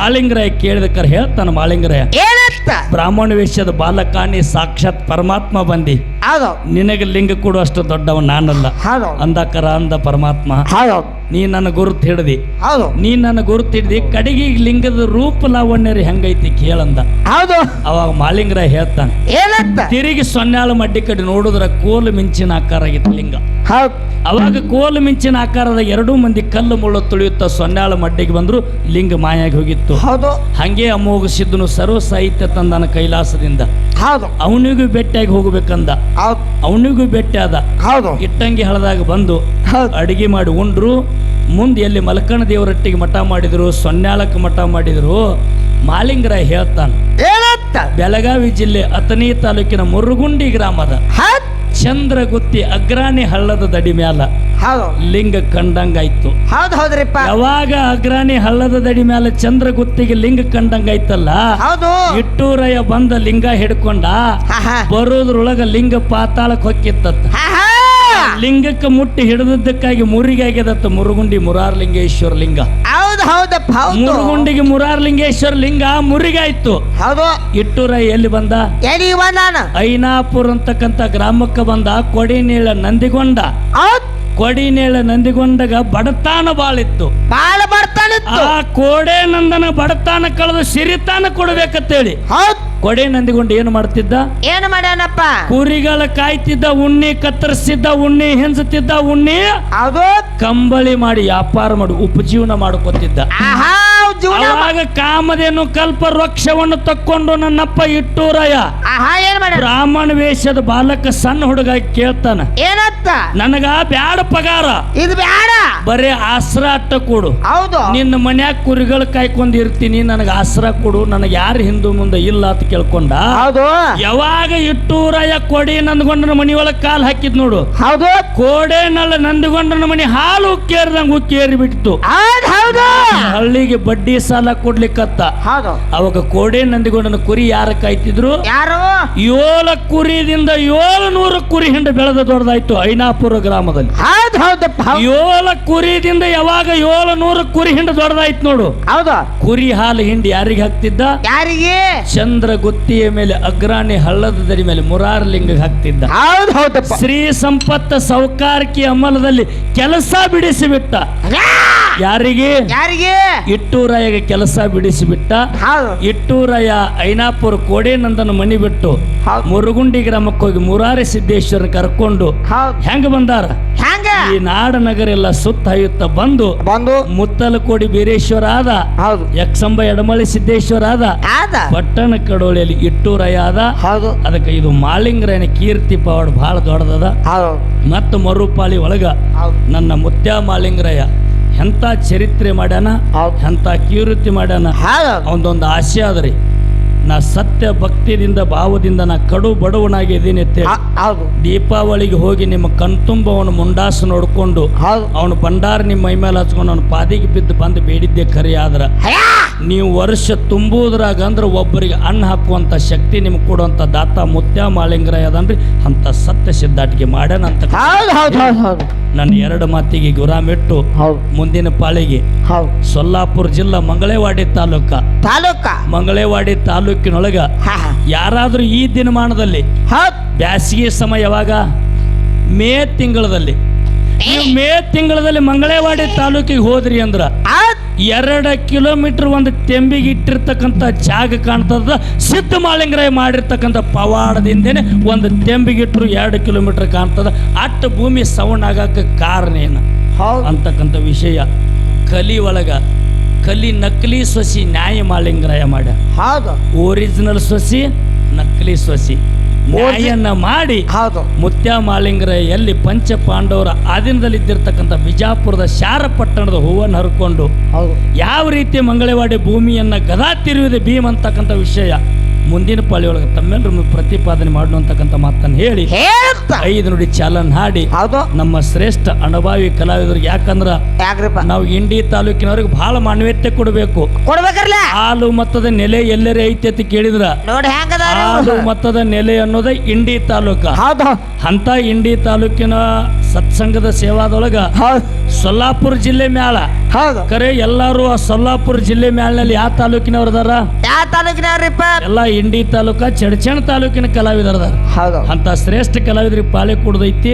ಮಾಳಿಂಗರಾಯ ಕೇಳಿದಕ್ಕರ ಹೇಳ್ತಾನ ಮಾಳಿಂಗರಾಯ, ಏನತ್ತ ಬ್ರಾಹ್ಮಣ ವೇಷದ ಬಾಲಕಾನಿ ಸಾಕ್ಷಾತ್ ಪರಮಾತ್ಮ ಬಂದಿ, ಹೌದು ನಿನಗೆ ಲಿಂಗ ಕೊಡು ಅಷ್ಟು ದೊಡ್ಡವ ನಾನಲ್ಲ ಹೌದು ಅಂದಕರ ಅಂದ ಪರಮಾತ್ಮ. ಹೌದು ನೀ ನನ್ನ ಗುರುತು ಹಿಡ್ದಿ, ಹೌದು ನೀ ನನ್ನ ಗುರುತು ಹಿಡ್ದಿ, ಕಡೆಗೆ ಲಿಂಗದ ರೂಪ ಲಾವಣ್ಯರಿ ಹೆಂಗೈತಿ ಕೇಳಂದ. ಹೌದು ಅವಾಗ ಮಾಳಿಂಗರಾಯ ಹೇಳ್ತಾನೆ, ಏನತ್ತ ತಿರುಗಿ ಸೊನ್ಯಾಳ ಮಡ್ಡಿ ಕಡೆ ನೋಡಿದ್ರ ಕೋಲು ಮಿಂಚಿನ ಆಕಾರ ಆಗಿತ್ತು ಲಿಂಗ. ಹೌದು ಅವಾಗ ಕೋಲು ಮಿಂಚಿನ ಆಕಾರದ ಎರಡೂ ಮಂದಿ ಕಲ್ಲು ಮುಳ್ಳು ತುಳಿಯುತ್ತ ಸೊನ್ಯಾಳ ಮಡ್ಡಿಗೆ ಬಂದ್ರು, ಲಿಂಗ ಮಾಯಾಗಿ ಹೋಗಿತ್ತು. ಹೌದು ಹಂಗೆ ಅಮೋಘ ಸಿದ್ಧನು ಸರ್ವ ಸಾಹಿತ್ಯ ತಂದನ ಕೈಲಾಸದಿಂದ. ಹೌದು ಅವನಿಗೂ ಭೇಟಿಯಾಗಿ ಹೋಗ್ಬೇಕಂದ, ಹೌದು ಅವನಿಗೂ ಭೇಟಿ ಆದ. ಹೌದು ಇಟ್ಟಂಗಿ ಹಳದಾಗ ಬಂದು ಹೌದು ಅಡಿಗೆ ಮಾಡಿ ಉಂಡ್ರು. ಮುಂದೆ ಎಲ್ಲಿ ಮಲಕಣ ದೇವರೊಟ್ಟಿಗೆ ಮಠ ಮಾಡಿದ್ರು, ಸೊನ್ಯಾಳಕ್ಕೆ ಮಠ ಮಾಡಿದ್ರು. ಮಾಳಿಂಗರಾಯ ಹೇಳ್ತಾನ, ಏನತ್ತ ಬೆಳಗಾವಿ ಜಿಲ್ಲೆ ಅಥಣಿ ತಾಲೂಕಿನ ಮುರುಗುಂಡಿ ಗ್ರಾಮದ ಹೌದು ಚಂದ್ರಗುತ್ತಿ ಅಗ್ರಾಣಿ ಹಳ್ಳದ ದಡಿ ಮ್ಯಾಲ ಹೌದು ಲಿಂಗ ಕಂಡಂಗಾಯ್ತು. ಹೌದು ಹೌದ್ರಿಪ್ಪ ಯಾವಾಗ ಅಗ್ರಾಣಿ ಹಳ್ಳದ ದಡಿ ಮ್ಯಾಲ ಚಂದ್ರಗುತ್ತಿಗೆ ಲಿಂಗ ಕಂಡಂಗಾಯ್ತಲ್ಲ, ಹೌದು ಇಟ್ಟೂರಯ್ಯ ಬಂದ ಲಿಂಗ ಹಿಡ್ಕೊಂಡ. ಹಾ ಹಾ ಬರೋದ್ರೊಳಗ ಲಿಂಗ ಪಾತಾಳಕ್ಕೆ ಹೊಕ್ಕಿತ್ತ. ಹಾ ಹಾ ಲಿಂಗಕ್ಕೆ ಮುಟ್ಟಿ ಹಿಡಿದದ್ದಕ್ಕಾಗಿ ಮುರಿಗಾಗ್ಯದತ್ತ ಮುರುಗುಂಡಿ ಮುರಾರಲಿಂಗೇಶ್ವರ ಲಿಂಗ. ಹೌದು ಹೌದಪ್ಪ ಹೌದು ಮುರುಗುಂಡಿಗೆ ಮುರಾರಲಿಂಗೇಶ್ವರ ಲಿಂಗ ಮುರಿಗಾಯ್ತು. ಹೌದು ಇಟ್ಟೂರಯ್ಯ ಎಲ್ಲಿ ಬಂದ? ಎಲ್ಲಿಗೆ ಬಂದಾನ? ಐನಾಪುರ ಅಂತಕ್ಕಂಥ ಗ್ರಾಮಕ್ಕೆ ಬಂದ. ಕೊಡಿನೇಳ ನಂದಿಗೊಂಡ. ಹೌದ್ ಕೊಡಿನೇಳ ನಂದಿಗೊಂಡಗ ಬಡತಾನ ಬಾಳಿತ್ತು. ಬಾಳ ಬರ್ತಾನಿತ್ತು. ಆ ಕೋಡೆ ನಂದನ ಬಡತಾನ ಕಳೆದು ಸಿರಿತಾನ ಕೊಡ್ಬೇಕಂತೇಳಿ ಹೌದ್ ಕೊಡೆ ನಂದಿಗೊಂಡ ಏನು ಮಾಡ್ತಿದ್ದ? ಏನು ಮಾಡ್ಯಾನಪ್ಪ? ಕುರಿಗಳ ಕಾಯ್ತಿದ್ದ, ಉಣ್ಣಿ ಕತ್ತರಿಸ್ತಿದ್ದ, ಉಣ್ಣಿ ಹೆಂಚುತ್ತಿದ್ದ, ಉಣ್ಣಿ ಹೌದು ಕಂಬಳಿ ಮಾಡಿ ವ್ಯಾಪಾರ ಮಾಡಿ ಉಪಜೀವನ ಮಾಡ್ಕೊತಿದ್ದ. ಆಹಾ ಜೀವನ ಅವಾಗ ಕಾಮಧೇನು ಕಲ್ಪ ವೃಕ್ಷವನ್ನು ತಕ್ಕೊಂಡು ನನ್ನಪ್ಪ ಇಟ್ಟೂರಯ್ಯ ಆಹಾ ಏನ್ ಮಾಡ್ಯಾನ? ಬ್ರಾಹ್ಮಣ ವೇಷದ ಬಾಲಕ ಸಣ್ಣ ಹುಡುಗ ಕೇಳ್ತಾನ, ಏನತ್ತ? ನನಗ ಬ್ಯಾಡ ಪಗಾರ, ಇದು ಬ್ಯಾಡ. ಬರೇ ಆಸರ ಅಟ್ಟ ಕೊಡು. ಹೌದು ನಿನ್ನ ಮನ್ಯಾಗ ಕುರಿಗಳು ಕಾಯ್ಕೊಂಡ್ ಇರ್ತೀನಿ, ನನಗ ಆಸರ ಕೊಡು, ನನಗೆ ಯಾರು ಹಿಂದೂ ಮುಂದೆ ಇಲ್ಲ ಅಂತ ಕೇಳ್ಕೊಂಡ. ಹೌದು ಯಾವಾಗ ಇಟ್ಟೂರಯ್ಯ ಕೊಡಿ ನಂದಗೊಂಡನ ಮನಿಯೊಳಗ ಕಾಲ್ ಹಾಕಿದ್ ನೋಡು, ಹೌದು ಕೋಡೆ ನಲ್ಲ ನಂದಗೊಂಡನ ಮನಿ ಹಾಲು ಉಕ್ಕೇರ್ದಂಗ ಉಕ್ಕೇರಿ ಬಿಟ್ಟಿತ್ತು. ಹೌದ್ ಹೌದು ಹಳ್ಳಿಗೆ ಬಡ್ಡಿ ಸಾಲ ಕೊಡ್ಲಿಕ್ಕತ್ತ. ಹೌದು ಅವಾಗ ಕೋಡೆ ನಂದಿಗೊಂಡನ ಕುರಿ ಯಾರ ಕಾಯ್ತಿದ್ರು? ಯಾರು? 7 ಕುರಿದಿಂದ 700 ಕುರಿ ಹಿಂಡ ಬೆಳೆದ ದೊಡ್ಡದಾಯ್ತು ಐನಾಪುರ ಗ್ರಾಮದಲ್ಲಿ. ಹೌದ್ ಹೌದಪ್ಪ ಹೌದು 7 ಕುರಿದಿಂದ ಯಾವಾಗ 700 ಕುರಿ ಹಿಂಡ ದೊಡ್ಡದಾಯ್ತು ನೋಡು. ಹೌದು ಕುರಿ ಹಾಲು ಹಿಂಡಿ ಯಾರಿಗೆ ಹಾಕ್ತಿದ್ದ? ಯಾರಿಗೆ? ಚಂದ್ರಗುತ್ತಿಯ ಮೇಲೆ ಅಗ್ರಾಣಿ ಹಳ್ಳದ ದರಿ ಮೇಲೆ ಮುರಾರಲಿಂಗ ಹಾಕ್ತಿದ್ದ. ಹೌದ್ ಹೌದಪ್ಪ ಶ್ರೀ ಸಂಪತ್ತ ಸೌಕಾರ್ಕಿ ಅಮಲದಲ್ಲಿ ಕೆಲಸ ಬಿಡಿಸಿಬಿಟ್ಟ. ಯಾರಿಗೆ? ಯಾರಿಗೆ? ಇಟ್ಟೂರಯ್ಯಗೆ ಕೆಲಸ ಬಿಡಿಸಿಬಿಟ್ಟ. ಹೌದು ಇಟ್ಟೂರಯ್ಯ ಐನಾಪುರ ಕೋಡೇನಂದನ ಮನಿ ಬಿಟ್ಟು ಹೌದು ಮುರುಗುಂಡಿ ಗ್ರಾಮಕ್ಕೆ ಹೋಗಿ ಮುರಾರಿ ಸಿದ್ದೇಶ್ವರ ಕರ್ಕೊಂಡು ಹೌದು ಹೆಂಗ ಬಂದಾರ? ಹ್ಯಾಂಗ ಈ ನಾಡ ನಗರ ಎಲ್ಲ ಸುತ್ತ ಹಯ್ಯುತ್ತ ಬಂದು ಬಂದು ಮುತ್ತಲಕೋಡಿ ಬೀರೇಶ್ವರ ಆದ, ಹೌದು ಯಕ್ಷಂಬ ಎಡಮಳಿ ಸಿದ್ದೇಶ್ವರ ಆದ, ಆದ ಪಟ್ಟಣ ಕಡೋಳಿಯಲ್ಲಿ ಇಟ್ಟೂರಯ್ಯ ಆದ. ಹೌದು ಅದಕ್ಕೆ ಇದು ಮಾಳಿಂಗರಾಯನ ಕೀರ್ತಿ ಪವಾಡ ಬಹಳ ದೊಡ್ಡದದ. ಹೌದು ಮತ್ತು ಮರುಪಾಳಿ ಒಳಗ ಹೌದು ನನ್ನ ಮುತ್ಯ ಮಾಳಿಂಗರಾಯ ಎಂತ ಚರಿತ್ರೆ ಮಾಡ್ಯಾನ, ಹೌದು ಎಂತ ಕೀರ್ತಿ ಮಾಡ್ಯಾನ. ಹೌದು ಅವನದೊಂದು ಆಸೆ ಆದ್ರಿ, ನಾ ಸತ್ಯ ಭಕ್ತಿಯಿಂದ ಭಾವದಿಂದ ನಾ ಕಡು ಬಡವನಾಗಿ ಇದೀನಿ ಅಂತೇಳಿ ಹೌದು ದೀಪಾವಳಿಗೆ ಹೋಗಿ ನಿಮ್ಮ ಕಣ್ತುಂಬ ಅವನ ಮುಂಡಾಸು ನೋಡ್ಕೊಂಡು ಹೌದು ಅವನು ಭಂಡಾರ ನಿಮ್ಮ ಮೈ ಮೇಲೆ ಹಚ್ಕೊಂಡು ಅವನ ಪಾದಿಗೆ ಬಿದ್ದು ಬಂದು ಬೇಡಿದ್ದೆ ಖರೆ. ಆದ್ರ ನೀವು ವರ್ಷ ತುಂಬುವುದ್ರಾಗ ಅಂದ್ರೆ ಒಬ್ಬರಿಗೆ ಅನ್ನ ಹಾಕುವಂತ ಶಕ್ತಿ ನಿಮ್ಗೆ ಕೊಡುವಂತ ದಾತ ಮುತ್ಯ ಮಾಳಿಂಗರಾಯ ಅದನ್ರಿ. ಅಂತ ಸತ್ಯ ಸಿದ್ಧಾಟಿಗೆ ಮಾಡ್ಯಾನ ಅಂತ ಹೌದು ಹೌದು ಹೌದು ಹೌದು ನನ್ನ 2 ಮಾತಿಗೆ ಗುರಾಮಿಟ್ಟು ಹೌದು ಮುಂದಿನ ಪಾಳಿಗೆ ಹೌದು ಸೊಲ್ಲಾಪುರ ಜಿಲ್ಲಾ ಮಂಗಳೇವಾಡಿ ತಾಲೂಕ ಮಂಗಳೇವಾಡಿ ತಾಲೂಕಿನೊಳಗ ಯಾರಾದ್ರೂ ಈ ದಿನಮಾನದಲ್ಲಿ ಹೌದು ಬ್ಯಾಸಿಗೆ ಸಮಯ ಯಾವಾಗ? ಮೇ ತಿಂಗಳದಲ್ಲಿ. ನೀವು ಮೇ ತಿಂಗಳದಲ್ಲಿ ಮಂಗಳೇವಾಡಿ ತಾಲೂಕಿಗೆ ಹೋದ್ರಿ ಅಂದ್ರ 2 ಕಿಲೋಮೀಟರ್ ಒಂದು ತೆಂಬಿಗೆ ಇಟ್ಟಿರ್ತಕ್ಕಂಥ ಜಾಗ ಕಾಣ್ತದ. ಸಿದ್ಧ ಮಾಳಿಂಗರಾಯ ಮಾಡಿರ್ತಕ್ಕಂಥ ಪವಾಡದಿಂದೇನೆ ಒಂದು ತೆಂಬಿಗಿಟ್ರು 2 ಕಿಲೋಮೀಟರ್ ಕಾಣ್ತದ. ಅಟ್ಟ ಭೂಮಿ ಸವಣ್ ಆಗಕ್ಕೆ ಕಾರಣ ಏನು ಅಂತಕ್ಕಂಥ ವಿಷಯ ಕಲಿ ಒಳಗ ಕಲಿ ನಕಲಿ ಸೊಸಿ ನ್ಯಾಯ ಮಾಳಿಂಗರಾಯ ಮಾಡ್ಯ. ಹೌದು ಒರಿಜಿನಲ್ ಸೊಸಿ ನಕಲಿ ಸೊಸಿ ನ್ಯಾಯನ್ನ ಮಾಡಿ ಹೌದು ಮುತ್ಯ ಮಾಳಿಂಗರ ಎಲ್ಲಿ ಪಂಚ ಪಾಂಡವರ ಆಧೀನದಲ್ಲಿದ್ದಿರ್ತಕ್ಕಂಥ ಬಿಜಾಪುರದ ಶಾರ ಪಟ್ಟಣದ ಹೂವನ್ನು ಹರ್ಕೊಂಡು ಹೌದು ಯಾವ ರೀತಿ ಮಂಗಳವಾಡಿ ಭೂಮಿಯನ್ನ ಗದಾ ತಿರುವಿದೆ ಭೀಮ್ ಅಂತಕ್ಕಂಥ ವಿಷಯ ಮುಂದಿನ ಪಾಳಿಯೊಳಗೆ ತಮ್ಮೆಲ್ಲರೂ ಪ್ರತಿಪಾದನೆ ಮಾಡುವಂತಕ್ಕಂಥ ಮಾತನ್ನು ಹೇಳಿ ಹೇಳ್ತಾ 5 ನುಡಿ ಚಾಲನ್ ಹಾಡಿ ಹೌದು ನಮ್ಮ ಶ್ರೇಷ್ಠ ಅನುಭವಿ ಕಲಾವಿದರಿಗೆ ಯಾಕಂದ್ರ ಯಾಕ್ರಿಪ್ಪ ನಾವು ಇಂಡಿ ತಾಲೂಕಿನವ್ರಿಗೆ ಬಹಳ ಮಾನ್ಯತೆ ಕೊಡಬೇಕು. ಕೊಡ್ಬೇಕರ್ಲ ಹಾಲು ಮತ್ತದ ನೆಲೆ ಎಲ್ಲರೇ ಐತಿ ಅಂತ ಕೇಳಿದ್ರ ನೋಡಿ ಹೆಂಗದ ಹಾಲು ಮತ್ತದ ನೆಲೆ ಅನ್ನೋದ ಇಂಡಿ ತಾಲೂಕ. ಹೌದು ಅಂತ ಇಂಡಿ ತಾಲೂಕಿನ ಸತ್ಸಂಗದ ಸೇವಾದೊಳಗ ಹೌದು ಸೊಲ್ಲಾಪುರ ಜಿಲ್ಲೆ ಮ್ಯಾಲ ಹೌದು ಕರೆ ಎಲ್ಲಾರು ಆ ಸೊಲ್ಲಾಪುರ ಜಿಲ್ಲೆ ಮ್ಯಾಲಿನಲ್ಲಿ ಯಾವ ತಾಲೂಕಿನವ್ರ ಅದಾರ? ಯಾವ ತಾಲೂಕಿನವ್ರಿಪ್ಪ? ಎಲ್ಲ ಇಂಡಿ ತಾಲೂಕ ಚಡಚಣ ತಾಲೂಕಿನ ಕಲಾವಿದರ ಅದಾರ. ಹೌದು ಅಂತ ಶ್ರೇಷ್ಠ ಕಲಾವಿದರಿಗೆ ಪಾಳಿ ಕೊಡದೈತಿ.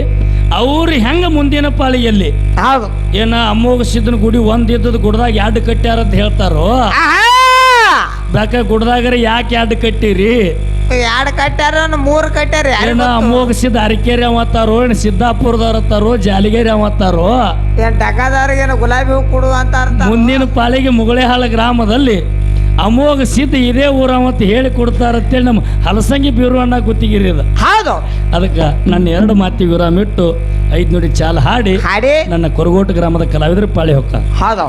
ಅವ್ರು ಹೆಂಗ ಮುಂದಿನ ಪಾಳಿಯಲ್ಲಿ ಹೌದು ಏನ ಅಮ್ಮೋಗ ಸಿದ್ದನ ಗುಡಿ ಒಂದಿದ್ದದ ಗುಡ್ದಾಗ 2 ಕಟ್ಟ್ಯಾರ ಅಂತ ಹೇಳ್ತಾರೋ. ಬೇಕ ಗುಡ್ದಾಗರ ಯಾಕೆ 2 ಕಟ್ಟಿರಿ? 2 ಕಟ್ಟಾರ 3 ಕಟ್ಟಾರ ಏನ ಅಮ್ಮೋಗ ಸಿದ್ದ ಅರಿಕೇರಿ ಅವತ್ತಾರೋ, ಏನ್ ಸಿದ್ದಾಪುರದವ್ರ ಅತ್ತಾರೋ, ಜಾಲಿಗೇರಿ ಅವತ್ತಾರೋ. ಏನ್ ಡಕಾದವ್ರಿಗೇನು ಗುಲಾಬಿ ಹೂ ಕೊಡು ಅಂತ ಅರ್ಥ. ಮುಂದಿನ ಪಾಳಿಗೆ ಮುಗಳೇಹಾಳ ಗ್ರಾಮದಲ್ಲಿ ಅಮೋಘ ಸಿದ್ಧ ಇದೇ ಊರ ಅಂತ ಹೇಳಿ ಕೊಡ್ತಾರ ಅಂತೇಳಿ ನಮ್ಮ ಹಲಸಂಗಿ ಬೀರು ಅಣ್ಣ ಗುತ್ತಿಗಿರಿ ಅದ. ಹೌದು ಅದಕ್ಕೆ ನನ್ನ 2 ಮಾತಿ ವಿರಾಮ ಇಟ್ಟು 5 ನುಡಿ ಚಾಲ ಹಾಡಿ ಹಾಡಿ ನನ್ನ ಕೊರಗೋಟ ಗ್ರಾಮದ ಕಲಾವಿದ್ರ ಪಾಳಿ ಹೊಕ್ಕ. ಹೌದು